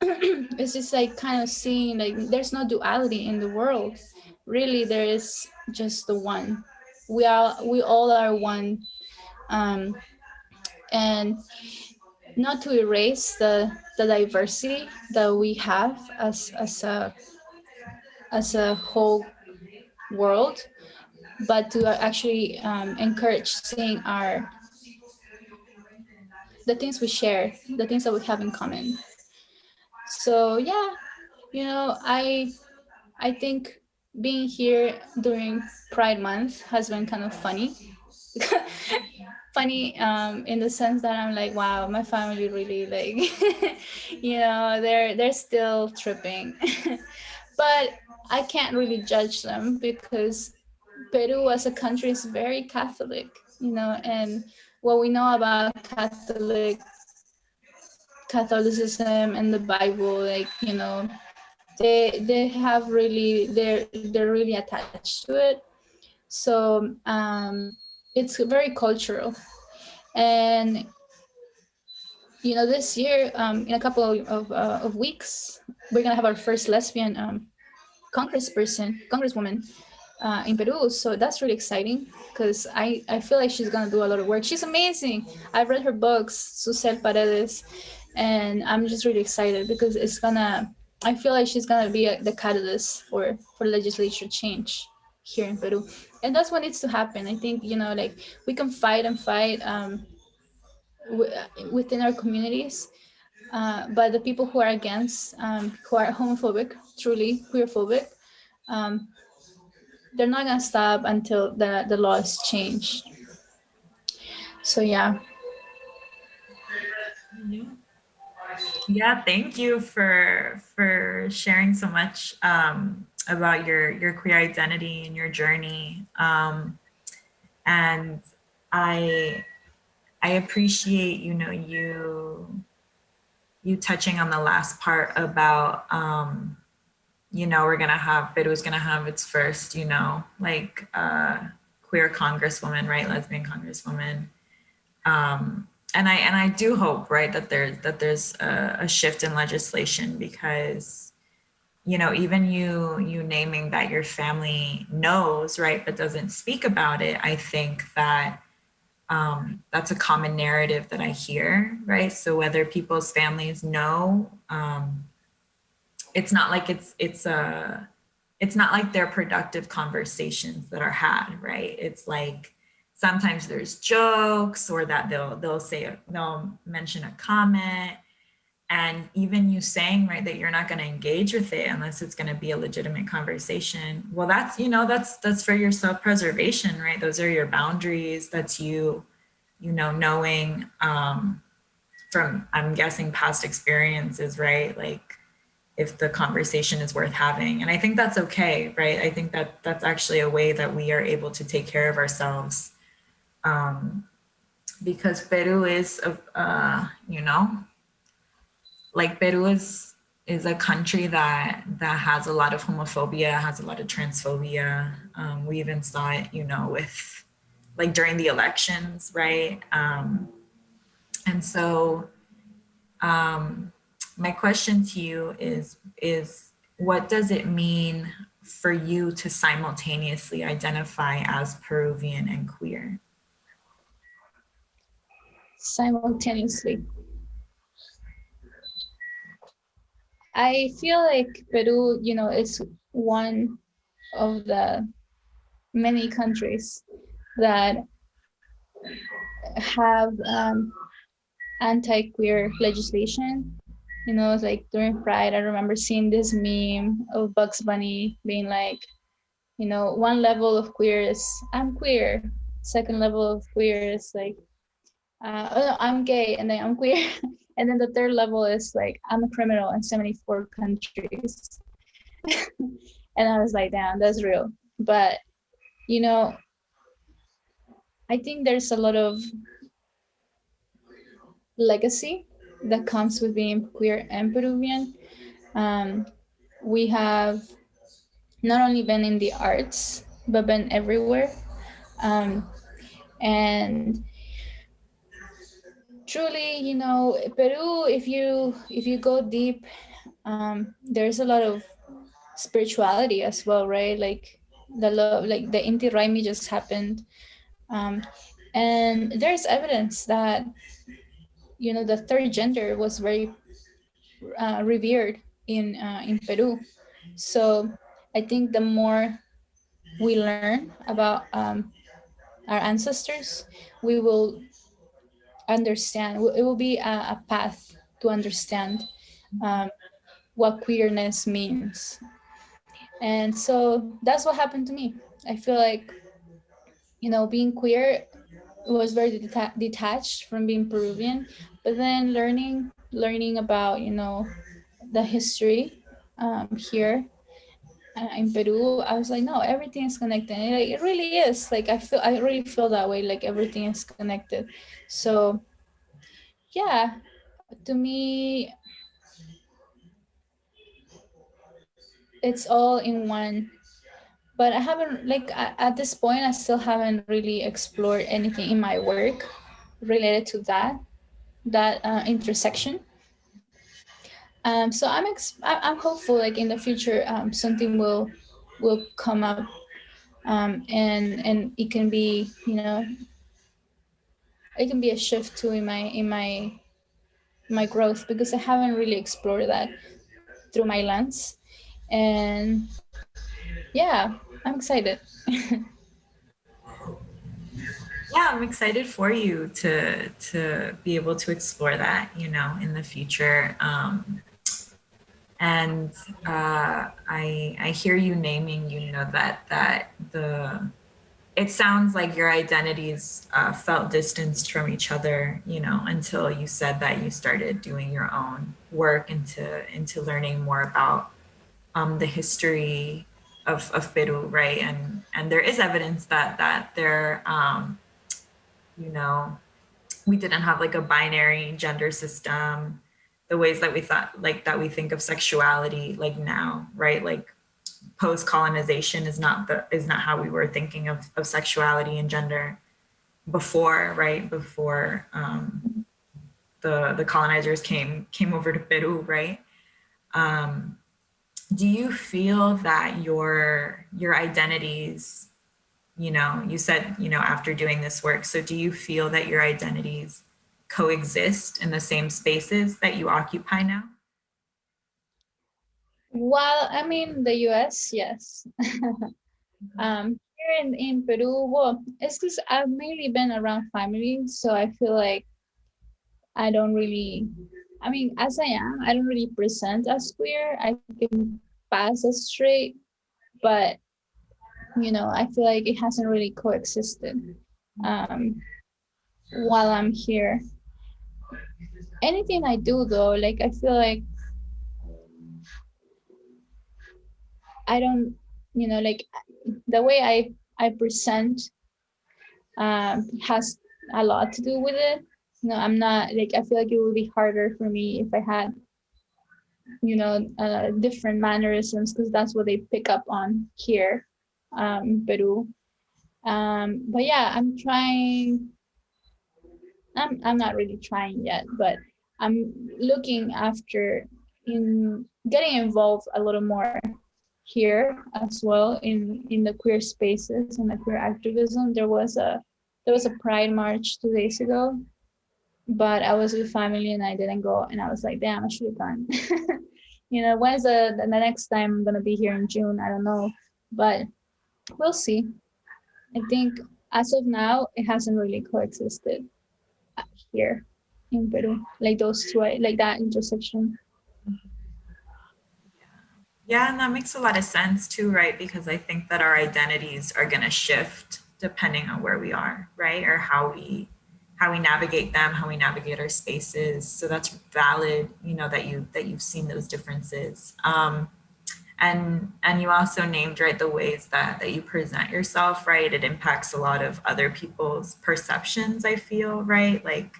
It's just like kind of seeing like there's no duality in the world. Really, there is just the one. We all are one. um, and not to erase the diversity that we have as a whole world, but to actually encourage seeing the things we share, the things that we have in common. So yeah, you know, I think being here during Pride Month has been kind of funny. Funny in the sense that I'm like, wow, my family really like, you know, they're still tripping. But I can't really judge them because Peru as a country is very Catholic, you know, and what we know about Catholicism and the Bible, like, you know, they have really they're really attached to it. So it's very cultural. And you know, this year, in a couple of weeks, we're gonna have our first lesbian congresswoman in Peru. So that's really exciting because I feel like she's gonna do a lot of work. She's amazing. I've read her books, Susel Paredes, and I'm just really excited because I feel like she's gonna be the catalyst for legislature change here in Peru, and that's what needs to happen. I think, you know, like we can fight and fight within our communities, but the people who are against, who are homophobic, truly queerphobic, um, they're not gonna stop until the law is changed. So yeah. Yeah. Yeah, thank you for sharing so much about your queer identity and your journey. And I I appreciate, you touching on the last part about Peru's gonna have its first, queer congresswoman, right? Lesbian congresswoman. And I do hope, right, that there's a shift in legislation because, even you naming that your family knows, right, but doesn't speak about it, I think that that's a common narrative that I hear, right? So whether people's families know, it's not like it's not like they're productive conversations that are had, right? It's like sometimes there's jokes or that they'll mention a comment, and even you saying, right, that you're not going to engage with it unless it's going to be a legitimate conversation. Well, that's for your self-preservation, right? Those are your boundaries. That's you, knowing from, I'm guessing, past experiences, right? Like if the conversation is worth having. And I think that's okay, right? I think that that's actually a way that we are able to take care of ourselves. Because Peru is, Peru is a country that has a lot of homophobia, has a lot of transphobia. We even saw it, with like during the elections, right? And so my question to you is what does it mean for you to simultaneously identify as Peruvian and queer? Simultaneously. I feel like Peru, is one of the many countries that have anti-queer legislation. It's like during Pride, I remember seeing this meme of Bugs Bunny being like, one level of queer is I'm queer. Second level of queer is like, oh, no, I'm gay, and then I'm queer. And then the third level is like, I'm a criminal in 74 countries. And I was like, damn, that's real. But, I think there's a lot of legacy that comes with being queer and Peruvian. Um, we have not only been in the arts, but been everywhere. Um, and truly, Peru, if you go deep, there's a lot of spirituality as well, right? Like the love, like the Inti Raimi just happened. Um, and there's evidence that, the third gender was very revered in Peru. So I think the more we learn about our ancestors, we will understand. It will be a path to understand um, what queerness means. And so that's what happened to me. I feel like, being queer was very detached from being Peruvian, but then learning about, the history here in Peru, I was like, no, everything is connected. And it really is. Like I really feel that way. Like everything is connected. So yeah, to me, it's all in one. But I haven't like at this point, I still haven't really explored anything in my work related to that intersection. So I'm hopeful like in the future something will come up, and it can be, it can be a shift too in my growth, because I haven't really explored that through my lens. And yeah, I'm excited. Yeah, I'm excited for you to be able to explore that, in the future. And I hear you naming, that it sounds like your identities felt distanced from each other, you know, until you said that you started doing your own work into learning more about the history of Peru, right? And there is evidence that there, you know, we didn't have like a binary gender system, the ways that we thought, like that we think of sexuality like now, right? Like post-colonization is not how we were thinking of sexuality and gender before, right? Before the colonizers came over to Peru, right? Do you feel that your identities, you know, you said, you know, after doing this work, so do you feel that your identities coexist in the same spaces that you occupy now? Well, I mean, the US, yes. Here in Peru, well, it's because I've mainly been around family, so I feel like I don't really, I mean, as I am, I don't really present as queer. I can pass as straight, but you know, I feel like it hasn't really coexisted while I'm here. Anything I do though, like I feel like I don't, you know, like the way I present has a lot to do with it. You know, I'm not like I feel like it would be harder for me if I had, you know, different mannerisms because that's what they pick up on here, Peru. But yeah, I'm trying. I'm not really trying yet, but I'm looking after in getting involved a little more here as well in the queer spaces and the queer activism. There was a pride march 2 days ago, but I was with family and I didn't go, and I was like, damn, I should have gone. You know, when's the next time I'm gonna be here in June? I don't know, but we'll see. I think as of now, it hasn't really coexisted here in Peru, like those two, like that intersection. Yeah, and that makes a lot of sense too, right? Because I think that our identities are going to shift depending on where we are, right? Or how we navigate them, how we navigate our spaces. So that's valid, you know, that you've seen those differences. And you also named, right, the ways that you present yourself, right? It impacts a lot of other people's perceptions, I feel, right? Like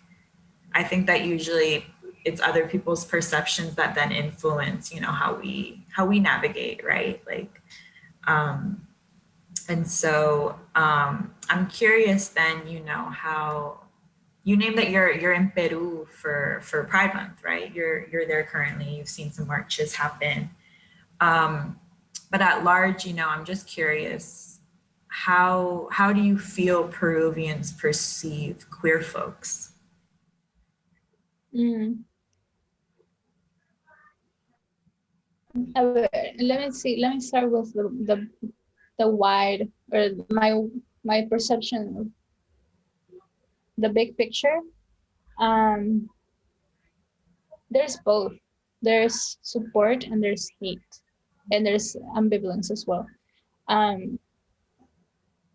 I think that usually it's other people's perceptions that then influence, you know, how we navigate, right? Like, and so I'm curious then, you know, how you named that you're in Peru for Pride Month, right? You're there currently. You've seen some marches happen, but at large, you know, I'm just curious, how do you feel Peruvians perceive queer folks? Mm. Let me see. Let me start with the wide or my perception of the big picture. Um, there's both. There's support and there's hate, and there's ambivalence as well. Um,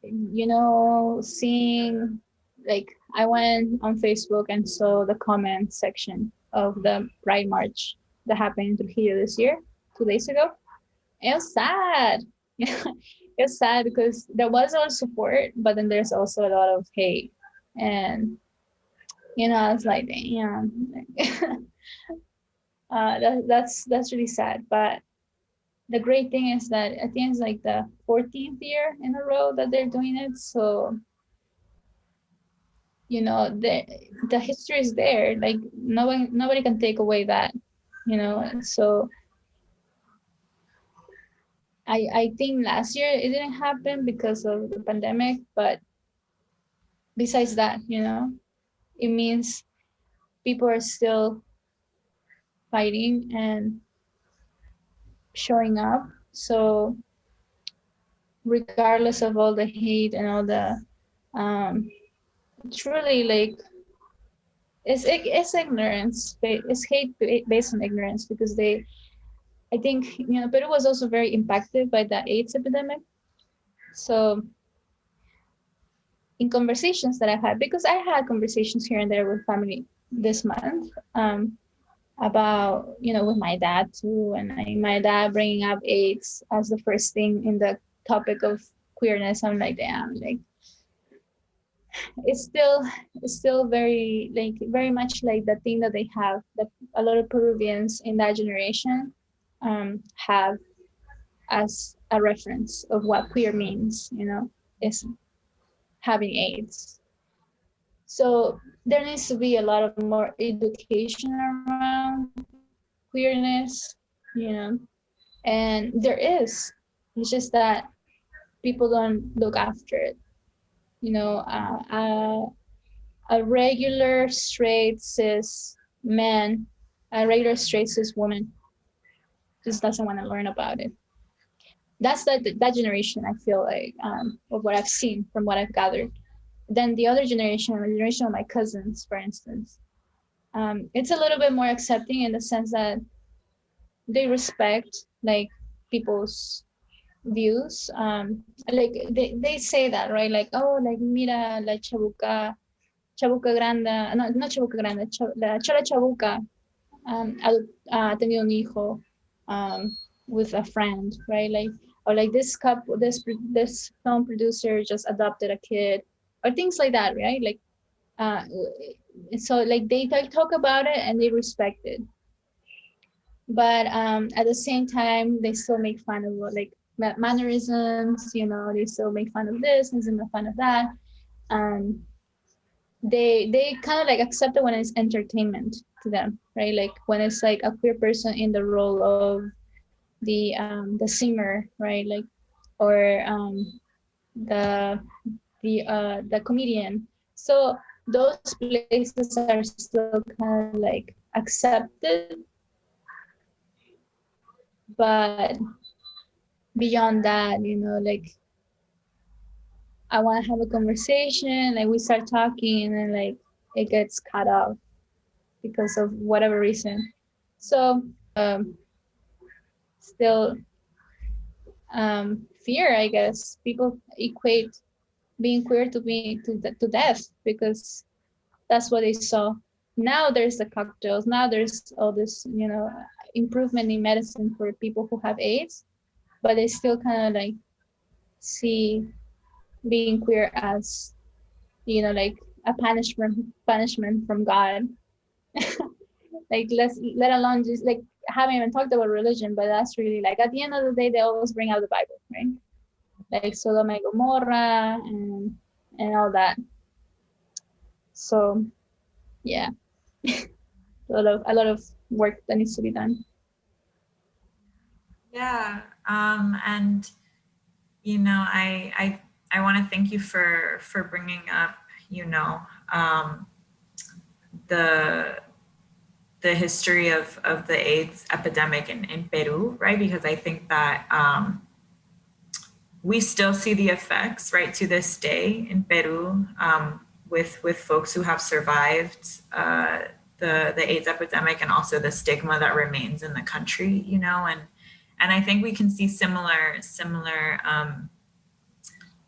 you know, seeing like I went on Facebook and saw the comment section of the Pride March that happened in Trujillo this year, 2 days ago. It was sad. It's sad because there was a lot of support, but then there's also a lot of hate. And you know, I was like, damn. That's really sad. But the great thing is that I think it's like the 14th year in a row that they're doing it. So you know, the history is there. Like nobody can take away that. You know, so I think last year it didn't happen because of the pandemic, but besides that, you know, it means people are still fighting and showing up. So regardless of all the hate and all the truly like it's ignorance, it's hate based on ignorance because I think, you know, Peru was also very impacted by the AIDS epidemic. So in conversations that I had, because I had conversations here and there with family this month, about, with my dad too, and my dad bringing up AIDS as the first thing in the topic of queerness. I'm like, damn, like it's still very much like the thing that they have, that a lot of Peruvians in that generation have as a reference of what queer means, is having AIDS. So there needs to be a lot of more education around queerness, and there is. It's just that people don't look after it. A regular straight cis man, a regular straight cis woman just doesn't want to learn about it. That's that generation, I feel like, of what I've seen from what I've gathered. Then the other generation, the generation of my cousins, for instance, it's a little bit more accepting in the sense that they respect like people's views. Like they say that, right? Like, oh, like mira la chabuca grande, no chabuca grande, la chola chabuca ha tenido un hijo with a friend, right? Like, or like this film producer just adopted a kid, or things like that, right? Like, so like they talk about it and they respect it, but at the same time they still make fun of like mannerisms, they still make fun of this and make fun of that. They kind of like accept it when it's entertainment to them, right? Like when it's like a queer person in the role of the singer, right? Like, or the comedian. So those places are still kind of like accepted, but beyond that, like I want to have a conversation, like we start talking, and like it gets cut off because of whatever reason. So still fear, I guess. People equate being queer to death because that's what they saw. Now there's the cocktails. Now there's all this, improvement in medicine for people who have AIDS, but they still kind of like see being queer as, like a punishment from God. Like let alone just like haven't even talked about religion, but that's really like at the end of the day they always bring out the Bible, right? Like Sodoma and Gomorrah and all that. So yeah, a lot of work that needs to be done. Yeah, and I want to thank you for bringing up the history of the AIDS epidemic in Peru, right? Because I think that we still see the effects, right, to this day in Peru, with folks who have survived the AIDS epidemic, and also the stigma that remains in the country, and I think we can see similar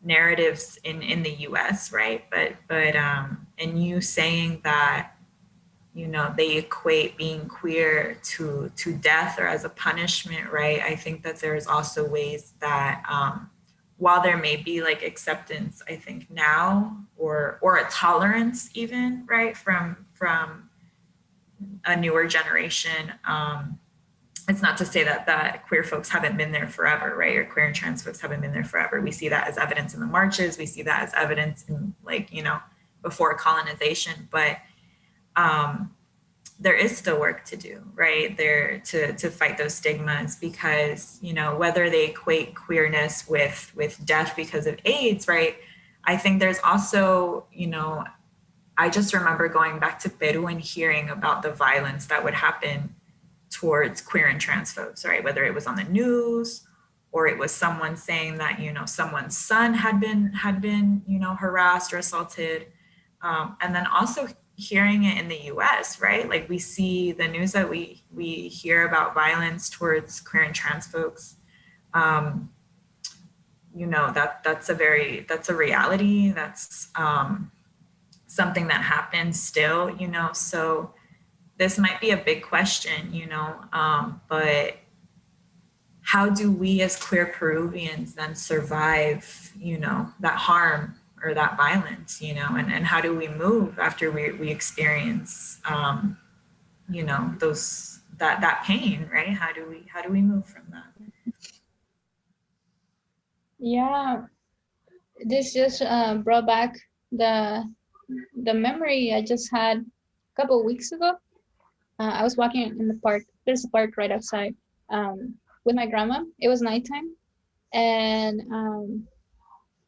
narratives in the U.S., right? But and you saying that they equate being queer to death or as a punishment, right? I think that there's also ways that while there may be like acceptance, I think now or a tolerance even, right, from a newer generation, it's not to say that queer folks haven't been there forever, right? Or queer and trans folks haven't been there forever. We see that as evidence in the marches. We see that as evidence in before colonization, but there is still work to do, right? There to fight those stigmas, because, whether they equate queerness with death because of AIDS, right? I think there's also, I just remember going back to Peru and hearing about the violence that would happen towards queer and trans folks, right? Whether it was on the news or it was someone saying that, someone's son had been, harassed or assaulted. And then also hearing it in the US, right? Like we see the news that we hear about violence towards queer and trans folks, you know, that's a reality. That's something that happens still, you know. So this might be a big question, you know, but how do we as queer Peruvians then survive, you know, that harm or that violence, you know, and how do we move after we experience, you know, that pain, right? How do we move from that? Yeah, this just brought back the memory I just had a couple of weeks ago. I was walking in the park. There's a park right outside with my grandma. It was nighttime, and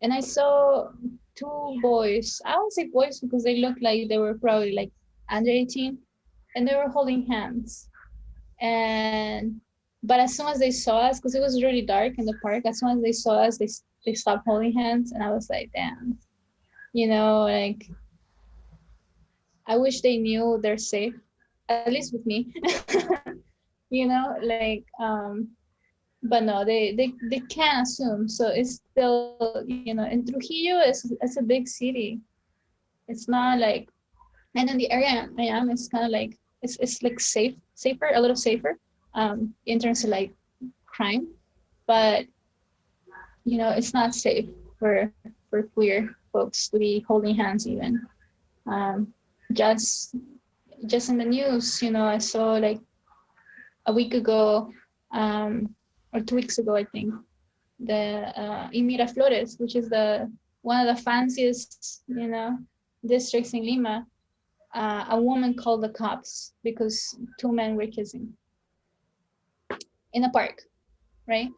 I saw two boys. I won't say boys because they looked like they were probably like under 18, and they were holding hands. And but as soon as they saw us, because it was really dark in the park, as soon as they saw us, they stopped holding hands, and I was like, damn, you know, like I wish they knew they're safe, at least with me, you know, like but no, they can't assume. So it's still, you know, and Trujillo is a big city. It's not like, and in the area I am, it's kind of like it's like safer, a little safer, in terms of like crime, but you know, it's not safe for queer folks to be holding hands even. Um, just just in the news, you know, I saw like a week ago, or 2 weeks ago, I think, the in Miraflores, which is the one of the fanciest, you know, districts in Lima. A woman called the cops because two men were kissing in a park, right?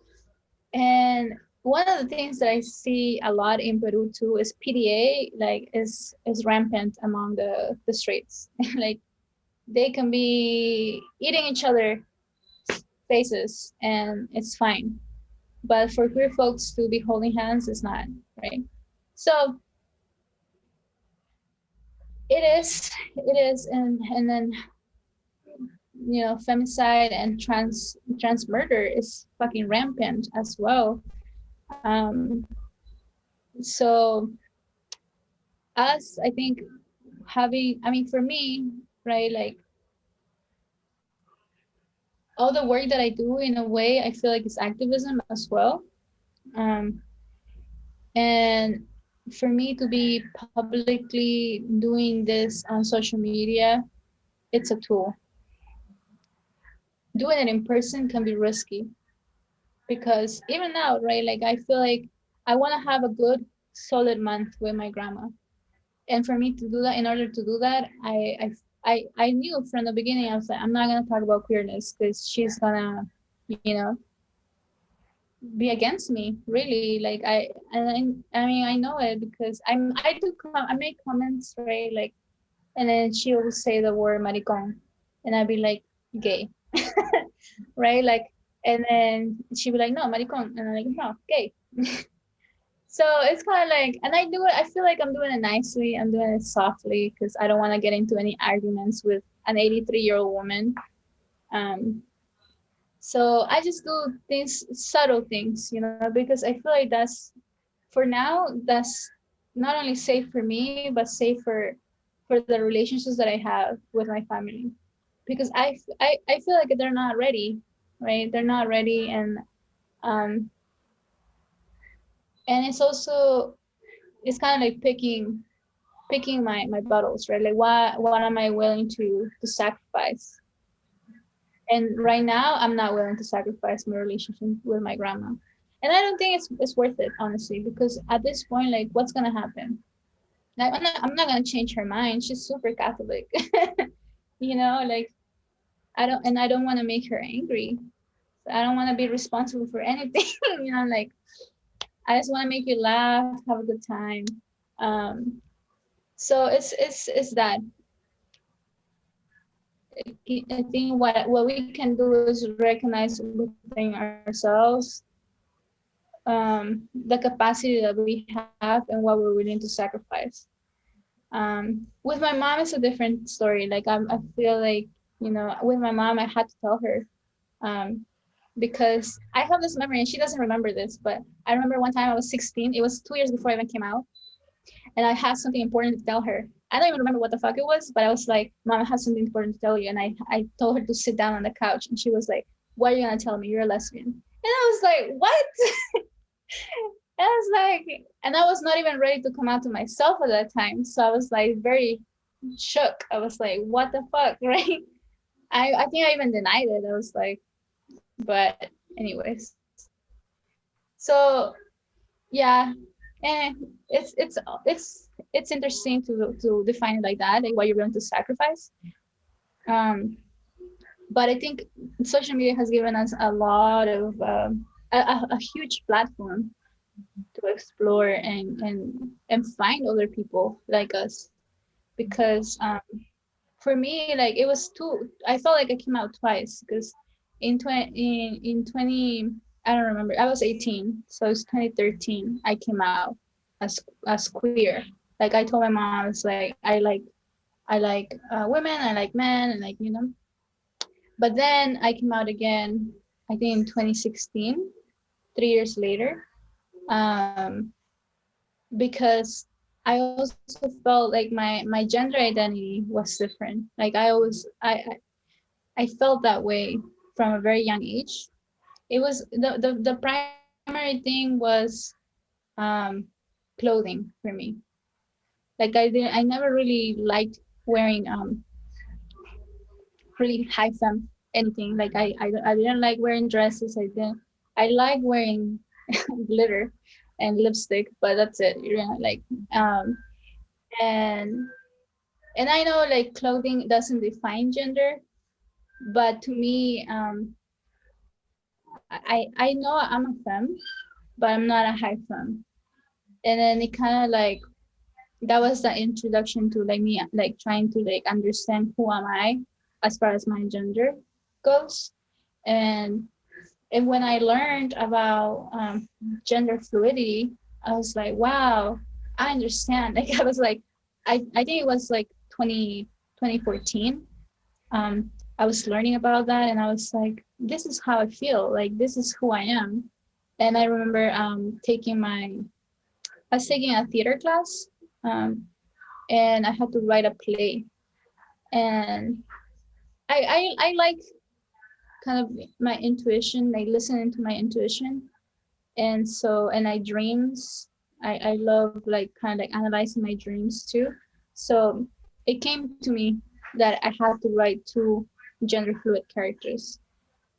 And one of the things that I see a lot in Peru too is PDA, like is rampant among the streets. Like they can be eating each other faces and it's fine. But for queer folks to be holding hands is not, right? So it is, and then, you know, femicide and trans murder is fucking rampant as well. Um, so us, I think, having, I mean, for me, right, like all the work that I do, in a way, I feel like it's activism as well. Um, and for me to be publicly doing this on social media, it's a tool. Doing it in person can be risky because even now, right, like I feel like I want to have a good solid month with my grandma. And for me to do that, in order to do that, I knew from the beginning, I was like, I'm not gonna talk about queerness because she's gonna, you know, be against me, really. Like I mean, I know it because I make comments, right? Like, and then she will say the word maricon, and I'd be like, gay, right? Like, and then she'd be like, no, maricon, and I'm like, no, gay. So it's kind of like, and I do it, I feel like I'm doing it nicely, I'm doing it softly because I don't want to get into any arguments with an 83-year-old woman. Um, so I just do things, subtle things, you know, because I feel like that's, for now, that's not only safe for me, but safe for the relationships that I have with my family. Because I feel like they're not ready, right? They're not ready, um, and it's also, it's kind of like picking my battles, right? Like what am I willing to sacrifice? And right now I'm not willing to sacrifice my relationship with my grandma. And I don't think it's worth it, honestly, because at this point, like, what's gonna happen? Like, I'm not gonna change her mind. She's super Catholic. You know, like I don't want to make her angry. I don't want to be responsible for anything. You know, like I just want to make you laugh, have a good time. Um, so it's that. I think what we can do is recognize within ourselves, the capacity that we have and what we're willing to sacrifice. With my mom, it's a different story. Like I feel like, you know, with my mom, I had to tell her, because I have this memory, and she doesn't remember this, but I remember one time I was 16. It was 2 years before I even came out, and I had something important to tell her. I don't even remember what the fuck it was, but I was like, Mom, I have something important to tell you. And I told her to sit down on the couch, and she was like, what are you gonna tell me? You're a lesbian. And I was like, what? And I was like, and I was not even ready to come out to myself at that time. So I was like very shook. I was like, what the fuck, right? I think I even denied it. I was like, but anyways. So yeah, and it's interesting to define it like that, like what you're willing to sacrifice. But I think social media has given us a lot of a huge platform to explore and find other people like us, because for me, like it was I felt like I came out twice, because in 20 I don't remember, I was 18, so it's 2013 I came out as queer. Like I told my mom, I was like, I like women, I like men, and like, but then I came out again, I think in 2016, 3 years later, because I also felt like my gender identity was different. Like I felt that way from a very young age. It was the primary thing was clothing for me. Like I never really liked wearing really high femme anything. Like I didn't like wearing dresses. I like wearing glitter and lipstick, but that's it. Like and I know like clothing doesn't define gender, but to me, I know I'm a femme, but I'm not a high femme. And then it kind of like, that was the introduction to like me like trying to like understand who am I as far as my gender goes. And when I learned about gender fluidity, I was like, wow, I understand. Like I was like, I think it was like 2014. I was learning about that, and I was like, this is how I feel. Like this is who I am. And I remember I was taking a theater class, and I had to write a play. And I like kind of my intuition, like listening to my intuition. And so, and I dreams, I love like kind of like analyzing my dreams too. So it came to me that I had to write 2 gender fluid characters.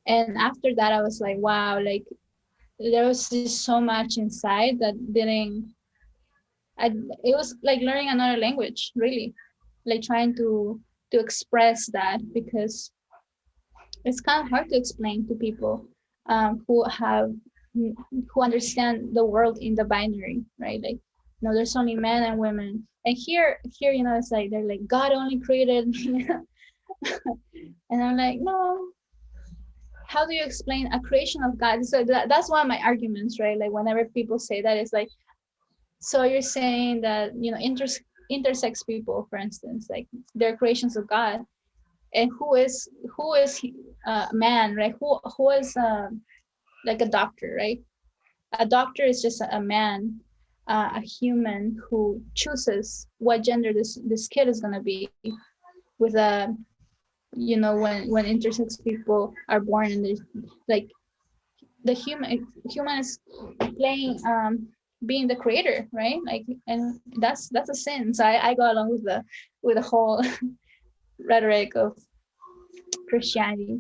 And after that, I was like, wow, like there was just so much inside that it was like learning another language, really, like trying to express that, because it's kind of hard to explain to people who understand the world in the binary, right? Like, there's only men and women, and here, it's like they're like God only created, and I'm like, no. How do you explain a creation of God? So that's one of my arguments, right? Like whenever people say that, it's like, so you're saying that intersex people, for instance, like they're creations of God, and who is man, right? Who is like a doctor, right? A doctor is just a man, a human who chooses what gender this kid is gonna be, with a when intersex people are born, and there's like the human is playing being the creator, right? Like, and that's a sin. So I go along with the whole rhetoric of Christianity.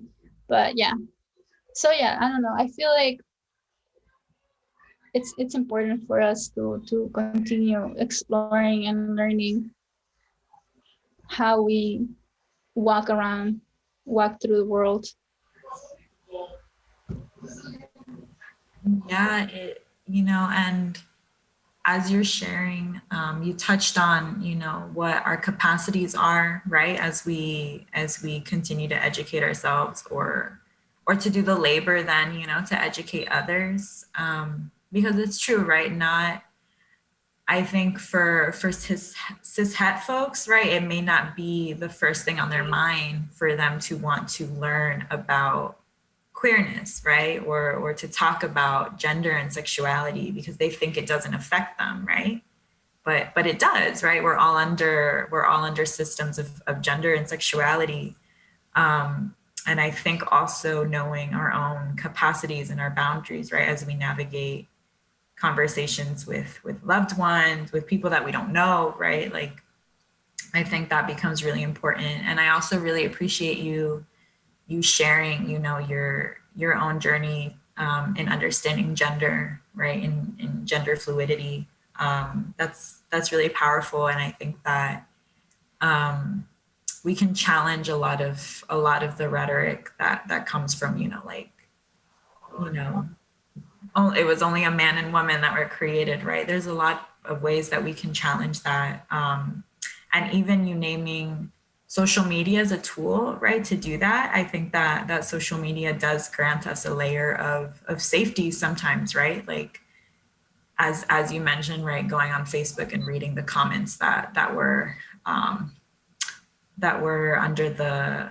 But yeah, so yeah, I don't know, I feel like it's important for us to continue exploring and learning how we walk through the world. Yeah, and as you're sharing, you touched on, what our capacities are, right? As we continue to educate ourselves, or to do the labor then, to educate others. Because it's true, right? I think for cis-het folks, right, it may not be the first thing on their mind for them to want to learn about queerness, right? Or to talk about gender and sexuality because they think it doesn't affect them, right? But it does, right? We're all under systems of gender and sexuality. And I think also knowing our own capacities and our boundaries, right, as we navigate conversations with loved ones, with people that we don't know, right? Like, I think that becomes really important. And I also really appreciate you sharing, you know, your own journey in understanding gender, right, in gender fluidity. That's really powerful, and I think that we can challenge a lot of the rhetoric that comes from, you know, like, you know, oh, it was only a man and woman that were created, right? There's a lot of ways that we can challenge that, and even you naming social media as a tool, right, to do that. I think that social media does grant us a layer of safety sometimes, right? Like, as you mentioned, right, going on Facebook and reading the comments that were under the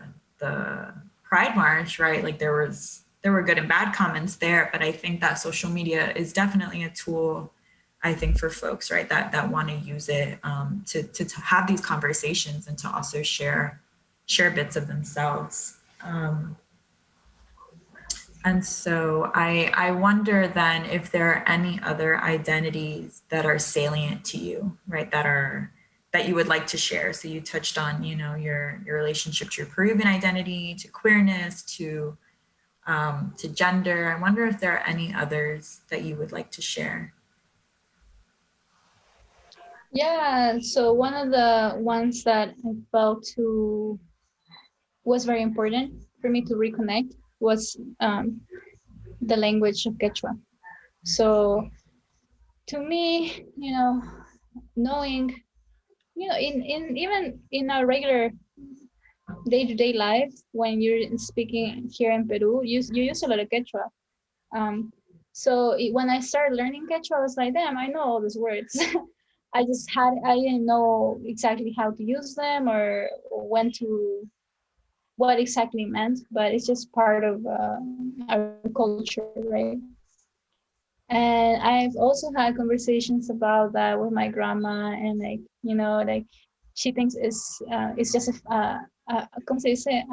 Pride March, right? Like, there were good and bad comments there, but I think that social media is definitely a tool, I think, for folks, right, that want to use it to have these conversations and to also share bits of themselves. And so I wonder then if there are any other identities that are salient to you, right, that you would like to share. So you touched on, you know, your relationship to your Peruvian identity, to queerness, to gender. I wonder if there are any others that you would like to share. Yeah, so one of the ones that I felt was very important for me to reconnect was the language of Quechua. So to me, you know, knowing, you know, in even in our regular day-to-day life, when you're speaking here in Peru, you use a lot of Quechua. When I started learning Quechua, I was like, damn, I know all these words. I didn't know exactly how to use them or when to, what exactly meant, but it's just part of our culture, right? And I've also had conversations about that with my grandma, and like, you know, like she thinks it's just ¿cómo se dice?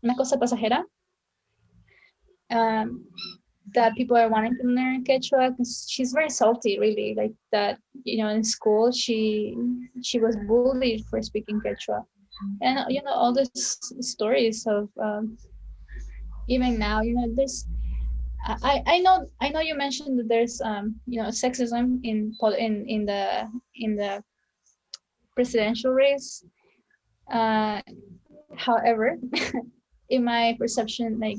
Una cosa pasajera. That people are wanting to learn Quechua because she's very salty, really. Like that, you know, in school she was bullied for speaking Quechua, and you know all these stories of even now, you know, there's I know you mentioned that there's you know, sexism in the presidential race. However, in my perception, like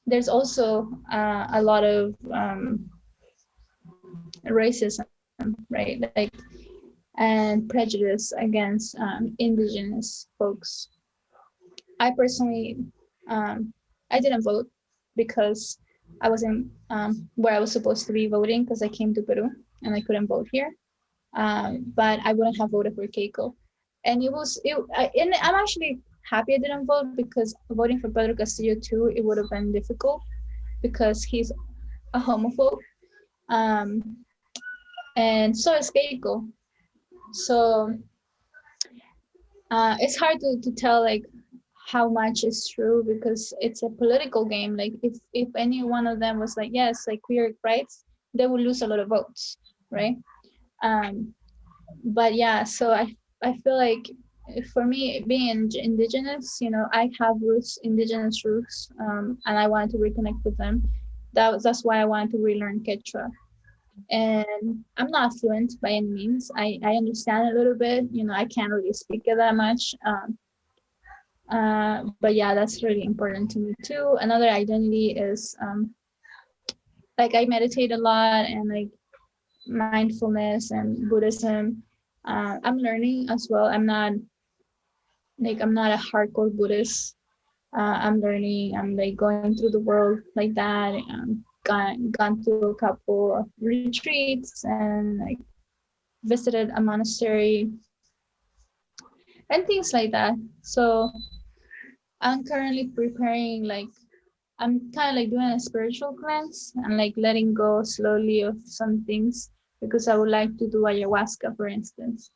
there's also a lot of racism, right? Like, and prejudice against indigenous folks. I personally, I didn't vote because I wasn't where I was supposed to be voting because I came to Peru and I couldn't vote here. But I wouldn't have voted for Keiko. And I'm actually happy I didn't vote, because voting for Pedro Castillo too, it would have been difficult because he's a homophobe. And so is Keiko. So it's hard to tell like how much is true, because it's a political game. Like if any one of them was like, yes, like queer rights, they would lose a lot of votes, right? But yeah, so I feel like for me, being indigenous, you know, I have indigenous roots, and I wanted to reconnect with them. That's why I wanted to relearn Quechua. And I'm not fluent by any means. I understand a little bit, you know, I can't really speak it that much. But yeah, that's really important to me too. Another identity is like I meditate a lot, and like mindfulness and Buddhism. I'm learning as well. I'm not a hardcore Buddhist. I'm learning. I'm like going through the world like that. Gone to a couple of retreats and like visited a monastery and things like that. So I'm currently preparing like I'm kind of like doing a spiritual cleanse and like letting go slowly of some things because I would like to do ayahuasca, for instance,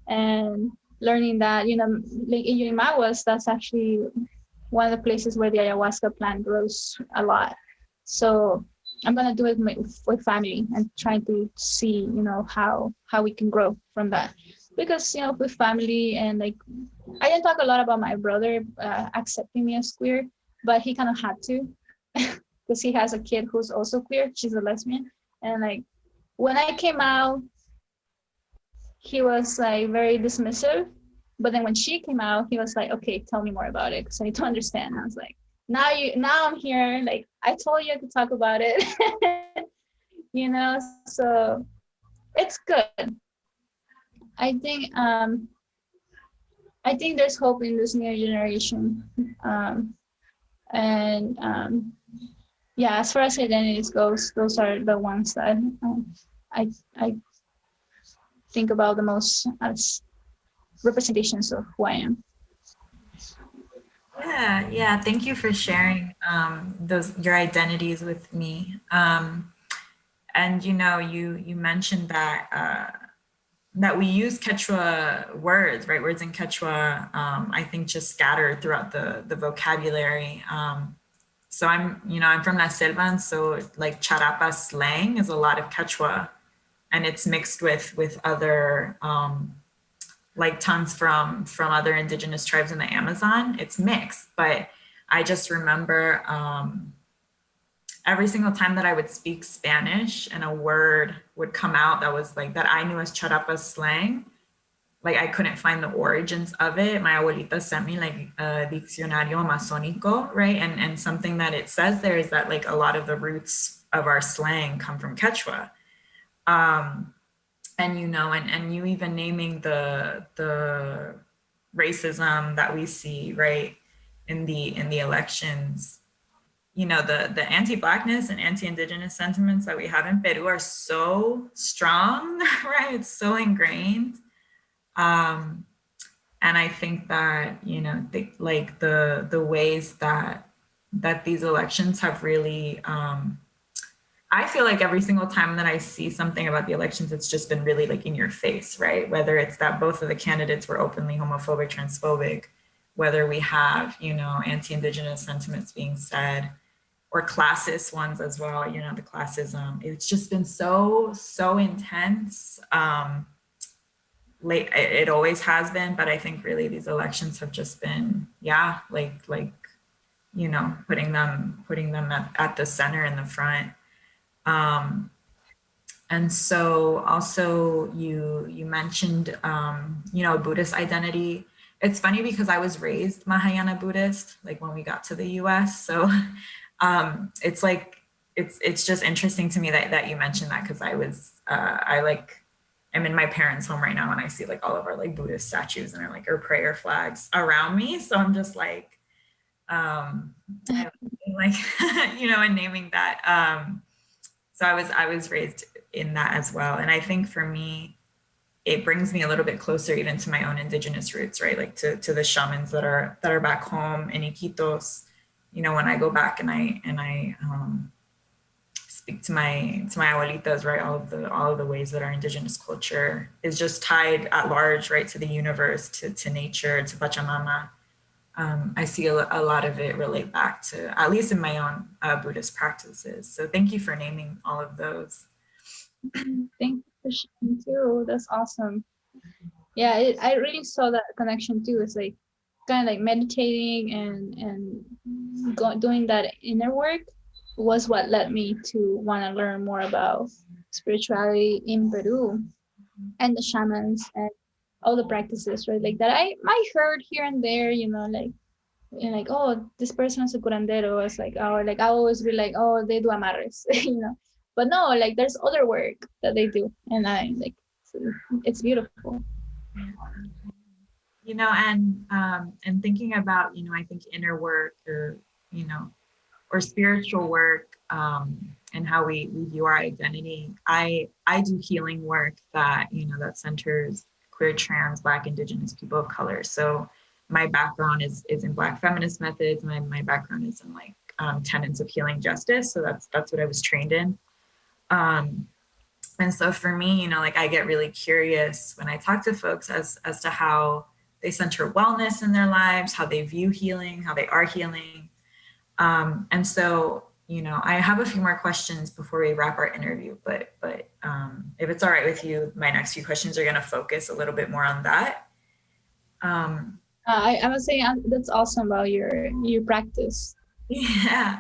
and learning that, you know, like in Yurimaguas, that's actually one of the places where the ayahuasca plant grows a lot. So I'm gonna do it with family and trying to see, you know, how we can grow from that. Because, you know, with family and like, I didn't talk a lot about my brother accepting me as queer, but he kind of had to because he has a kid who's also queer. She's a lesbian, and like when I came out, he was like very dismissive. But then when she came out, he was like, okay, tell me more about it because I need to understand. I was like, now I'm here. Like I told you to talk about it, you know. So it's good. I think I think there's hope in this new generation, and yeah. As far as identities goes, those are the ones that I think about the most as representations of who I am. Yeah. Thank you for sharing your identities with me. And you know, you mentioned that that we use Quechua words, right? Words in Quechua, I think just scattered throughout the vocabulary. So I'm from La Selva, and so like Charapa slang is a lot of Quechua, and it's mixed with other like tongues from other indigenous tribes in the Amazon. It's mixed, but I just remember every single time that I would speak Spanish and a word would come out that was like that I knew as Charapa slang, like I couldn't find the origins of it. My abuelita sent me like a diccionario amazónico, right? And something that it says there is that like a lot of the roots of our slang come from Quechua. And you know, and you even naming the racism that we see, right, in the elections. You know, the anti-Blackness and anti-Indigenous sentiments that we have in Peru are so strong, right? It's so ingrained. And I think that, you know, the ways that these elections have really, I feel like every single time that I see something about the elections, it's just been really like in your face, right? Whether it's that both of the candidates were openly homophobic, transphobic, whether we have, you know, anti-Indigenous sentiments being said, or classist ones as well, you know, the classism. It's just been so intense. It always has been, but I think really these elections have just been, yeah, like you know, putting them at the center in the front. And so also you mentioned, you know, Buddhist identity. It's funny because I was raised Mahayana Buddhist, like when we got to the US. So it's like, it's just interesting to me that you mentioned that, because I'm in my parents' home right now and I see like all of our like Buddhist statues and our prayer flags around me. So I'm just like, like, you know, and naming that. So I was raised in that as well. And I think for me, it brings me a little bit closer even to my own indigenous roots, right? Like to the shamans that are back home in Iquitos. You know, when I go back and I speak to my abuelitas, right? All of the ways that our indigenous culture is just tied at large, right? To the universe, to nature, to Pachamama. I see a lot of it relate back to, at least in my own Buddhist practices. So thank you for naming all of those. Thank you for sharing too. That's awesome. Yeah, I really saw that connection too. It's like kind of like meditating and doing that inner work was what led me to want to learn more about spirituality in Peru and the shamans and all the practices, right? Like that I heard here and there, you know, like, oh, this person is a curandero. I was like, oh, like I always be like, oh, they do amarres, you know. But no, like there's other work that they do, and I like it's beautiful. You know, and thinking about, you know, I think inner work, or, you know, or spiritual work, and how we view our identity. I do healing work that, you know, that centers queer, trans, Black, Indigenous people of color. So my background is in Black feminist methods. My background is in like tenets of healing justice. So that's what I was trained in. And so for me, you know, like I get really curious when I talk to folks as to how they center wellness in their lives, how they view healing, how they are healing. And so, you know, I have a few more questions before we wrap our interview, but if it's all right with you, my next few questions are going to focus a little bit more on that. I would say that's awesome about your practice. Yeah.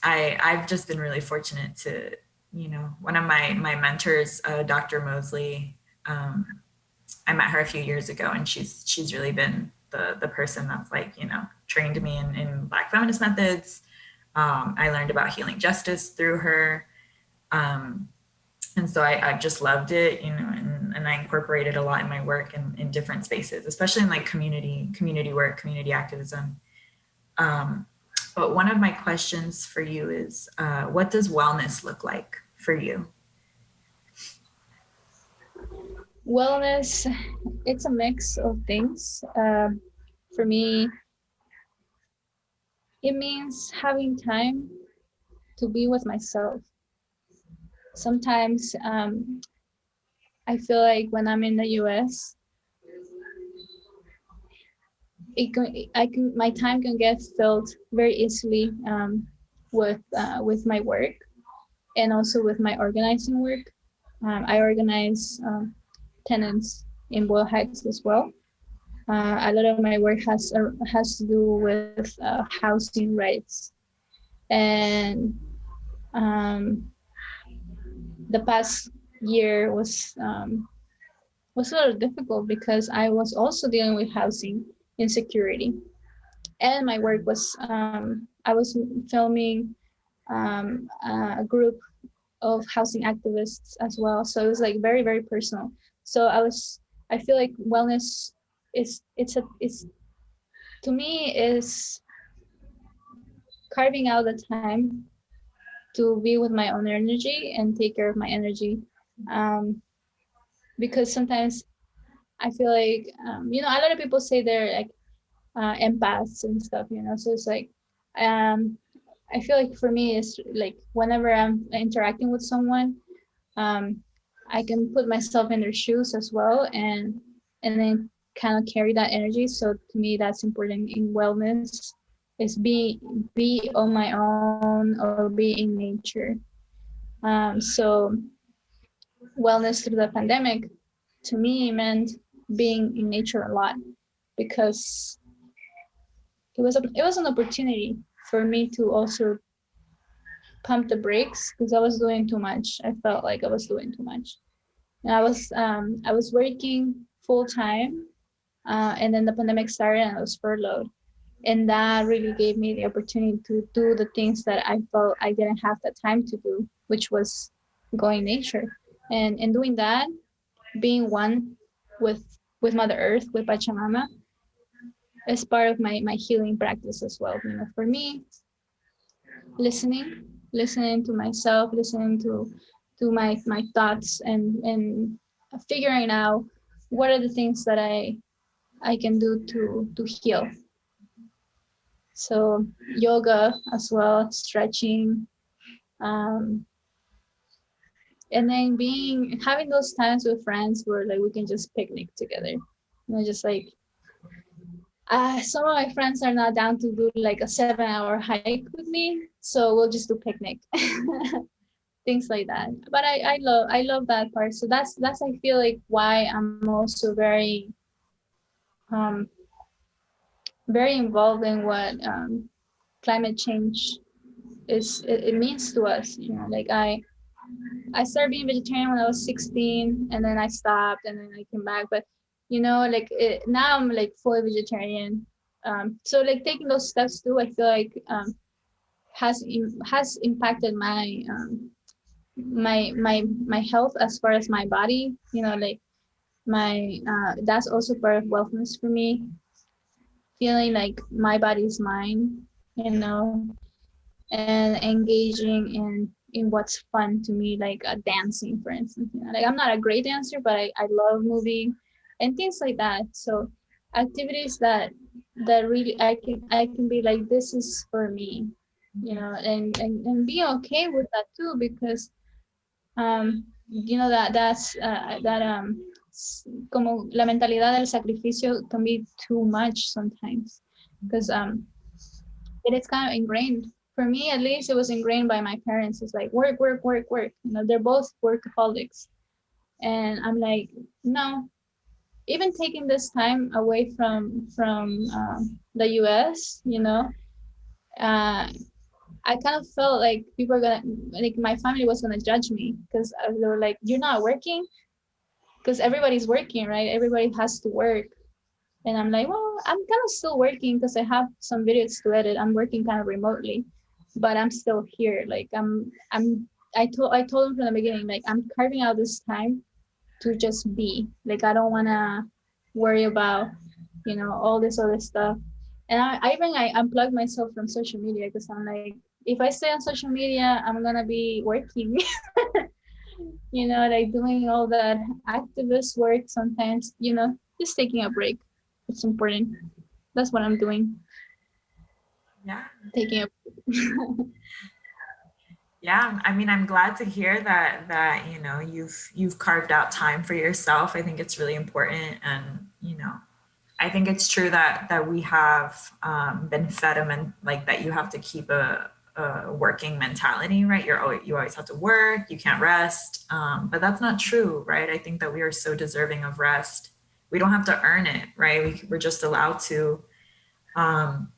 I've just been really fortunate to, you know, one of my mentors, Dr. Mosley, I met her a few years ago, and she's really been the person that's like, you know, trained me in Black feminist methods. I learned about healing justice through her. And so I've just loved it, you know, and I incorporated a lot in my work in different spaces, especially in like community work, community activism. But one of my questions for you is, what does wellness look like for you? Wellness, it's a mix of things. For me, it means having time to be with myself. Sometimes I feel like when I'm in the US, my time can get filled very easily with my work and also with my organizing work. I organize tenants in Boyle Heights as well. A lot of my work has to do with housing rights, and the past year was a little difficult because I was also dealing with housing insecurity, and my work was I was filming a group of housing activists as well, so it was like very, very personal. So I feel like wellness is to me is carving out the time to be with my own energy and take care of my energy, because sometimes I feel like you know, a lot of people say they're like empaths and stuff, you know, so it's like I feel like for me it's like whenever I'm interacting with someone, I can put myself in their shoes as well, and then kind of carry that energy. So to me, that's important in wellness, is be on my own or be in nature. So wellness through the pandemic to me meant being in nature a lot, because it was an opportunity for me to also pump the brakes, because I was doing too much. I felt like I was doing too much. And I was working full time, and then the pandemic started and I was furloughed. And that really gave me the opportunity to do the things that I felt I didn't have the time to do, which was going nature. And in doing that, being one with Mother Earth, with Pachamama, is part of my healing practice as well. You know, for me, listening to myself, listening to my thoughts, and figuring out what are the things that I can do to heal. So yoga as well, stretching, and then having those times with friends where like we can just picnic together. You know, just like some of my friends are not down to do like a 7-hour hike with me, so we'll just do picnic. Things like that. But I love that part. So that's I feel like why I'm also very very involved in what climate change it means to us. You know, like I started being vegetarian when I was 16, and then I stopped, and then I came back. But you know, like now I'm like fully vegetarian. So like taking those steps too, I feel like has impacted my my health as far as my body. You know, like my that's also part of wellness for me. Feeling like my body is mine, you know, and engaging in what's fun to me, like dancing, for instance. You know, like I'm not a great dancer, but I love moving and things like that. So activities that that really I can be like, this is for me, you know, and be okay with that too, because you know como la mentalidad del sacrificio can be too much sometimes, because it is kind of ingrained. For me, at least, it was ingrained by my parents. It's like work, work, work, work. You know, they're both workaholics, and I'm like, no. Even taking this time away from the U.S., you know, uh, I kind of felt like people are gonna, like, my family was gonna judge me, because they were like, "You're not working," because everybody's working, right? Everybody has to work, and I'm like, well, I'm kind of still working because I have some videos to edit. I'm working kind of remotely, but I'm still here. Like I told them from the beginning, like, I'm carving out this time to just be. Like, I don't wanna worry about, you know, all this other stuff. And I unplugged myself from social media, because I'm like, if I stay on social media, I'm gonna be working, you know, like doing all that activist work sometimes, you know, just taking a break. It's important. That's what I'm doing. Yeah. Taking a Yeah, I mean, I'm glad to hear that you know you've carved out time for yourself. I think it's really important, and you know, I think it's true that we have been fed like that. You have to keep a working mentality, right? You always have to work. You can't rest, but that's not true, right? I think that we are so deserving of rest. We don't have to earn it, right? We're just allowed to. Um,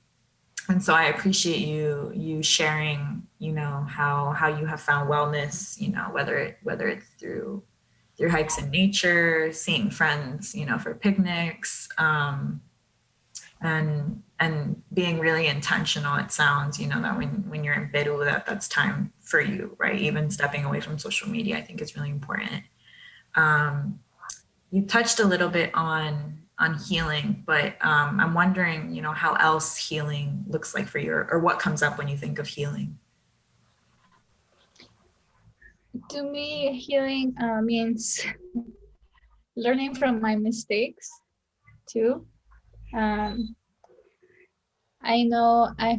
and so I appreciate you sharing, you know, how you have found wellness, you know, whether it's through hikes in nature, seeing friends, you know, for picnics, and being really intentional. It sounds, you know, that when you're in Peru, that's time for you, right? Even stepping away from social media, I think is really important. um, you touched a little bit on healing, but I'm wondering, you know, how else healing looks like for you, or what comes up when you think of healing. To me, healing means learning from my mistakes too. Um, I know I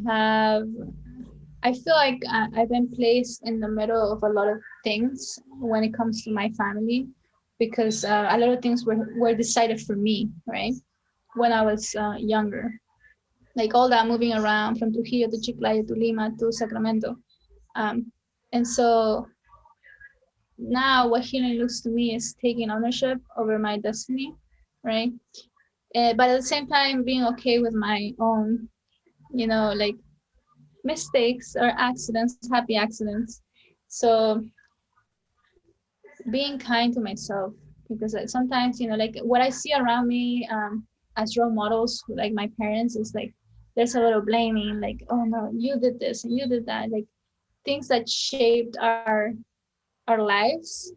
feel like I've been placed in the middle of a lot of things when it comes to my family, because a lot of things were decided for me, right? When I was younger. Like all that moving around from Trujillo to Chiclayo to Lima to Sacramento. Um, and so now what healing looks to me is taking ownership over my destiny, right? But at the same time, being okay with my own, you know, like mistakes or accidents, happy accidents. So being kind to myself, because sometimes, you know, like what I see around me as role models, like my parents, is like there's a little blaming, like, oh no, you did this and you did that, like things that shaped our lives.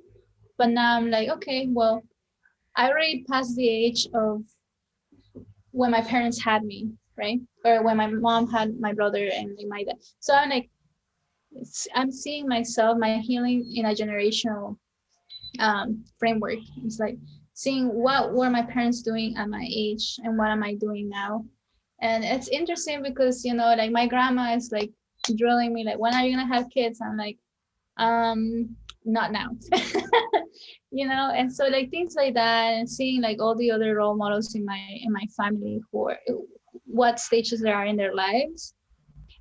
But now I'm like, okay, well, I already passed the age of when my parents had me, right? Or when my mom had my brother and my dad. So I'm like, I'm seeing myself, my healing in a generational framework. It's like seeing what were my parents doing at my age and what am I doing now. And it's interesting because, you know, like my grandma is like drilling me, like, when are you gonna have kids? I'm like, not now. You know, and so like things like that, and seeing like all the other role models in my family who are what stages they are in their lives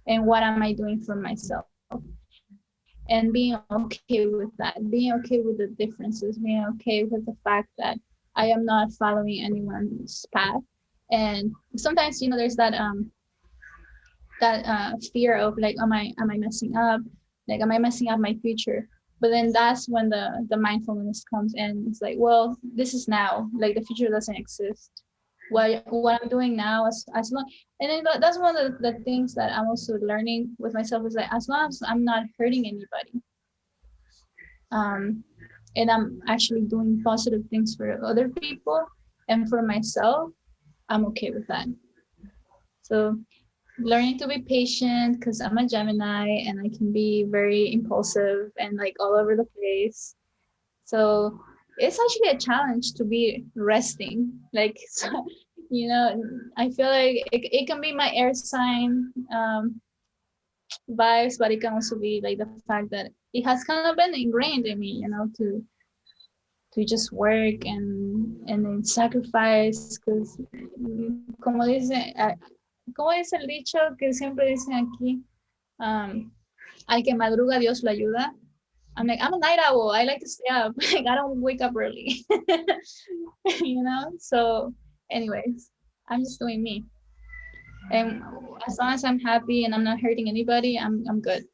and what am I doing for myself, and being okay with that, being okay with the differences, being okay with the fact that I am not following anyone's path. And sometimes, you know, there's that fear of like, am I messing up? Like, am I messing up my future? But then that's when the mindfulness comes in. It's like, well, this is now. Like the future doesn't exist. What I'm doing now, as long, and then that's one of the things that I'm also learning with myself, is like, as long as I'm not hurting anybody, um, and I'm actually doing positive things for other people and for myself, I'm okay with that. So learning to be patient, because I'm a Gemini and I can be very impulsive and like all over the place. So it's actually a challenge to be resting. Like, so, You know, I feel like it can be my air sign vibes, but it can also be like the fact that it has kind of been ingrained in me, you know, to just work and then sacrifice, because como dice, como dice el dicho que siempre dicen aquí, al que madruga Dios lo ayuda. I'm like, I'm a night owl. I like to stay up. Like, I don't wake up early. You know? So anyways, I'm just doing me. And as long as I'm happy and I'm not hurting anybody, I'm good.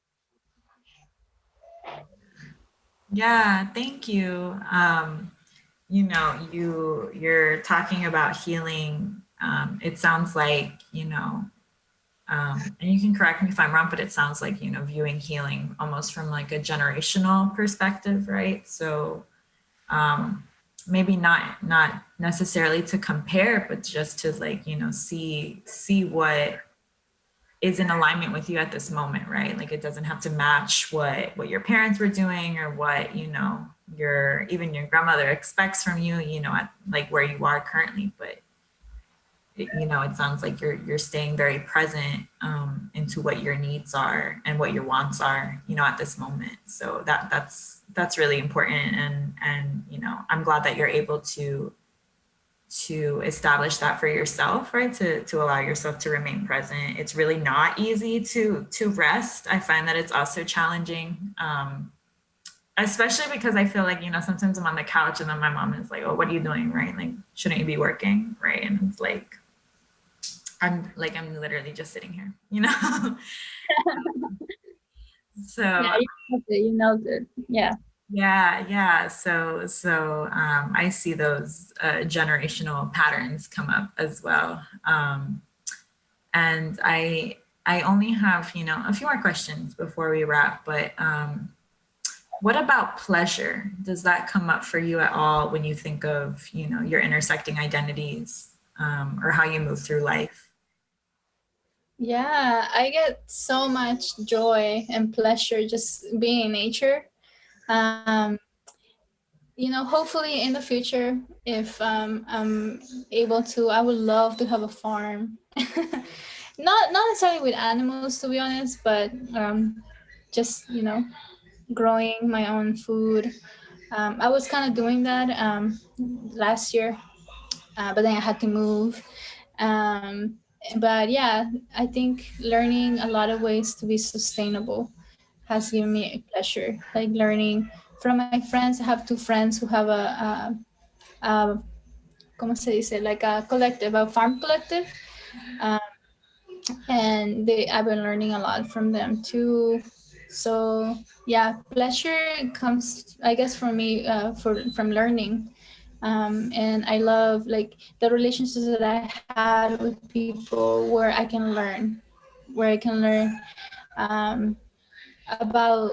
Yeah, thank you. You know, you're talking about healing. It sounds like, you know, and you can correct me if I'm wrong, but it sounds like, you know, viewing healing almost from like a generational perspective, right? So maybe not necessarily to compare, but just to like, you know, see what is in alignment with you at this moment, right? Like it doesn't have to match what your parents were doing or what, you know, even your grandmother expects from you, you know, at like where you are currently, but you know, it sounds like you're staying very present into what your needs are and what your wants are, you know, at this moment. So that's really important, and you know, I'm glad that you're able to establish that for yourself, right? To allow yourself to remain present. It's really not easy to rest. I find that it's also challenging, especially because I feel like, you know, sometimes I'm on the couch and then my mom is like, "Oh, what are you doing?" Right? Like, shouldn't you be working? Right? And it's like, I'm literally just sitting here, you know? So Yeah, you know that. Yeah. yeah. So I see those generational patterns come up as well. And I only have, you know, a few more questions before we wrap, but what about pleasure? Does that come up for you at all when you think of, you know, your intersecting identities, or how you move through life? Yeah, I get so much joy and pleasure just being in nature. Um, you know, hopefully in the future, if I'm able to, I would love to have a farm. Not necessarily with animals, to be honest, but just, you know, growing my own food. I was kind of doing that last year, but then I had to move. Um, but yeah, I think learning a lot of ways to be sustainable has given me pleasure. Like learning from my friends. I have two friends who have a ¿cómo se dice? Like a collective, a farm collective. Um, and I've been learning a lot from them too. So yeah, pleasure comes, I guess, for me, from learning. And I love like the relationships that I had with people where I can learn, where I can learn um, about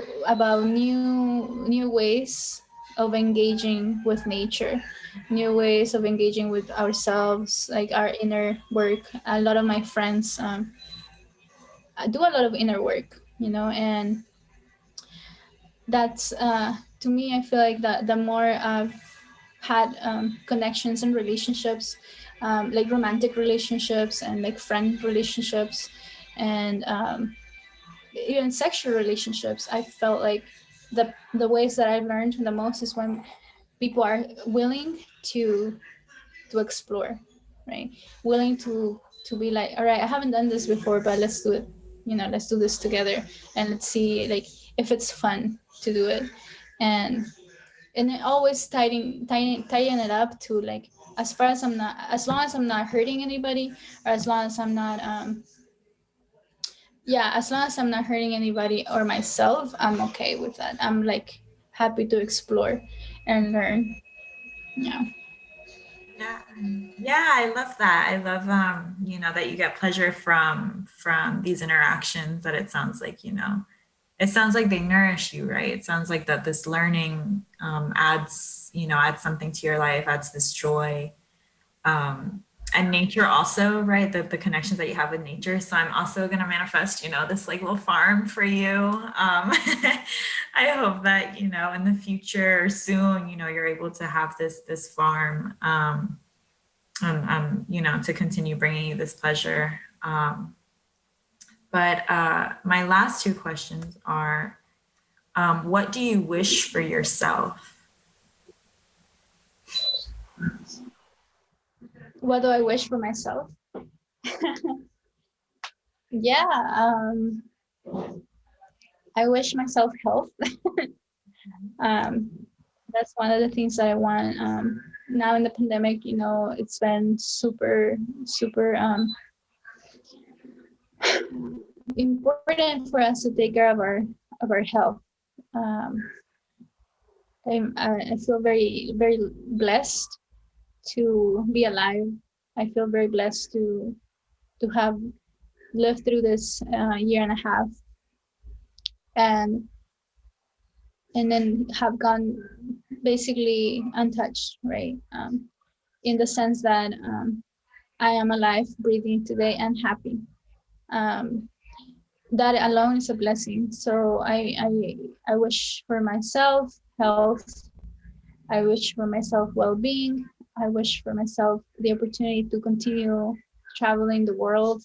new ways of engaging with nature, new ways of engaging with ourselves, like our inner work. A lot of my friends do a lot of inner work, you know, and that's to me, I feel like that the more I've had connections and relationships, like romantic relationships and like friend relationships, and even sexual relationships, I felt like the ways that I've learned the most is when people are willing to explore, right? Willing to be like, all right, I haven't done this before, but let's do it. You know, let's do this together, and let's see like if it's fun to do it, and it always tying it up to like, as long as I'm not hurting anybody, or as long as I'm not yeah, as long as I'm not hurting anybody or myself, I'm okay with that. I'm like happy to explore and learn. Yeah. Yeah. Yeah, I love that. I love you know, that you get pleasure from these interactions, that it sounds like, you know, it sounds like they nourish you, right? It sounds like that this learning adds, you know, adds something to your life, adds this joy. And nature also, right? The connections that you have with nature. So I'm also going to manifest, you know, this like little farm for you. I hope that, you know, in the future soon, you know, you're able to have this farm. you know, to continue bringing you this pleasure. But my last two questions are, what do you wish for yourself? What do I wish for myself? Yeah, I wish myself health. That's one of the things that I want. Now in the pandemic, you know, it's been super important for us to take care of our health. I feel very blessed to be alive. I feel very blessed to have lived through this year and a half, and then have gone basically untouched, right? In the sense that I am alive, breathing today, and happy. That alone is a blessing. So I wish for myself health. I wish for myself well-being. I wish for myself the opportunity to continue traveling the world,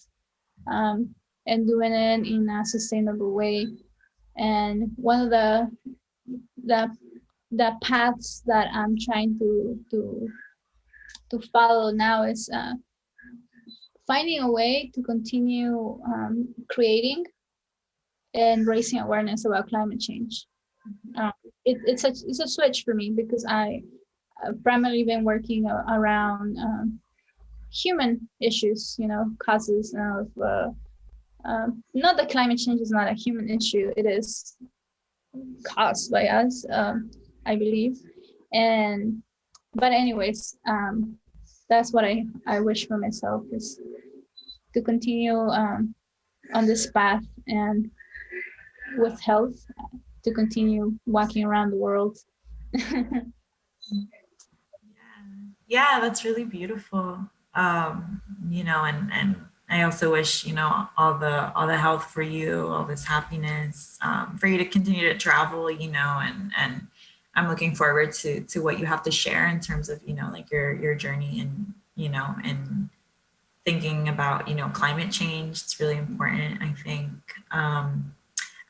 and doing it in a sustainable way. And one of the paths that I'm trying to follow now is finding a way to continue creating and raising awareness about climate change. It's a switch for me, because I've primarily been working around human issues, you know, causes of not that climate change is not a human issue, it is caused by us, I believe. And but anyways, that's what I wish for myself, is to continue on this path, and with health, to continue walking around the world. Yeah, that's really beautiful. You know, and I also wish, you know, all the health for you, all this happiness, for you to continue to travel, you know, and I'm looking forward to what you have to share in terms of, you know, like your journey, and, you know, and thinking about, you know, climate change. It's really important, I think.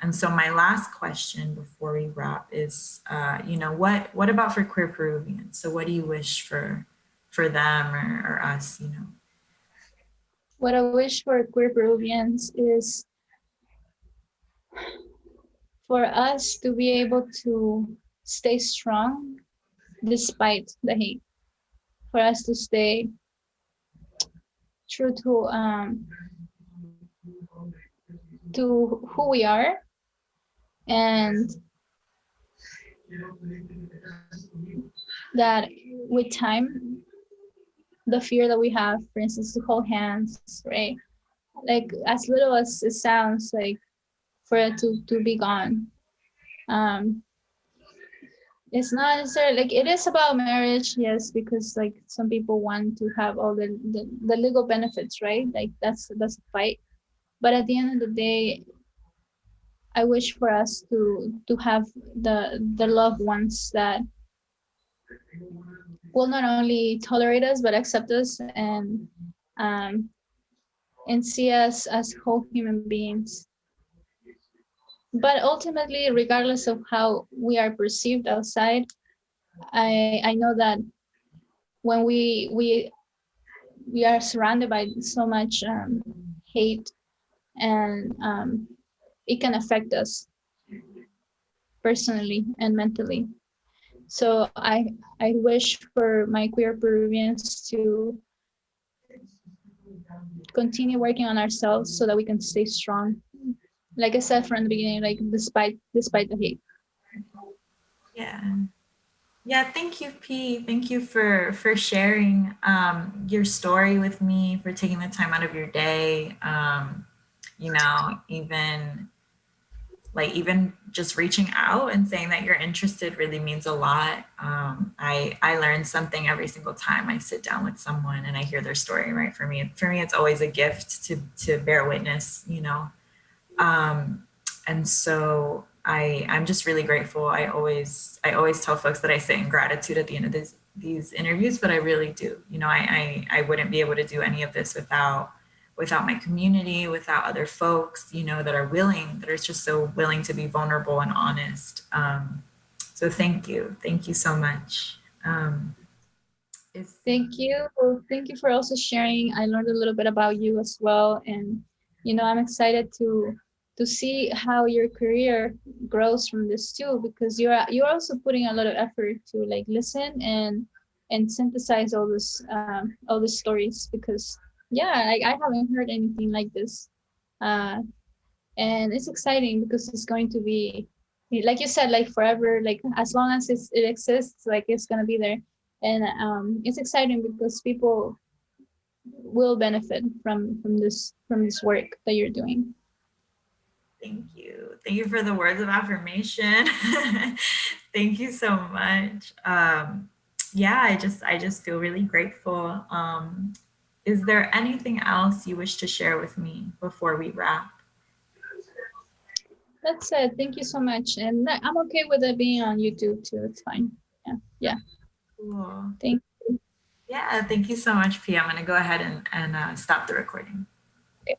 And so my last question before we wrap is, you know, what about for queer Peruvians? So what do you wish for them or us, you know? What I wish for queer Peruvians is for us to be able to stay strong despite the hate, for us to stay true to who we are, and that with time, the fear that we have, for instance, to hold hands, right? Like, as little as it sounds, like, for it to be gone. It's not necessarily like it is about marriage, yes, because like some people want to have all the legal benefits, right? Like that's a fight. But at the end of the day, I wish for us to have the loved ones that will not only tolerate us but accept us, and see us as whole human beings. But ultimately, regardless of how we are perceived outside, I know that when we are surrounded by so much hate, and it can affect us personally and mentally. So I wish for my queer Peruvians to continue working on ourselves so that we can stay strong. Like I said from the beginning, like despite the hate. Yeah, thank you, P. Thank you for sharing your story with me, for taking the time out of your day. You know, even just reaching out and saying that you're interested really means a lot. I learn something every single time I sit down with someone and I hear their story, right? For me, it's always a gift to bear witness, you know? And so I'm just really grateful. I always tell folks that I sit in gratitude at the end of these interviews, but I really do. You know, I wouldn't be able to do any of this without my community, without other folks, you know, that are just so willing to be vulnerable and honest. So thank you so much. Thank you. Thank you for also sharing. I learned a little bit about you as well, and you know, I'm excited to see how your career grows from this too, because you're also putting a lot of effort to like listen and synthesize all these stories, because yeah, I haven't heard anything like this, and it's exciting because it's going to be, like you said, like forever, like as long as it exists, like it's gonna be there. And it's exciting because people will benefit from this work that you're doing. Thank you for the words of affirmation. Thank you so much. Yeah, I just feel really grateful. Is there anything else you wish to share with me before we wrap? That's it. Thank you so much, and I'm okay with it being on YouTube too. It's fine. Yeah. Cool. Thank you. Yeah, thank you so much, Pia. I'm going to go ahead and stop the recording. Okay.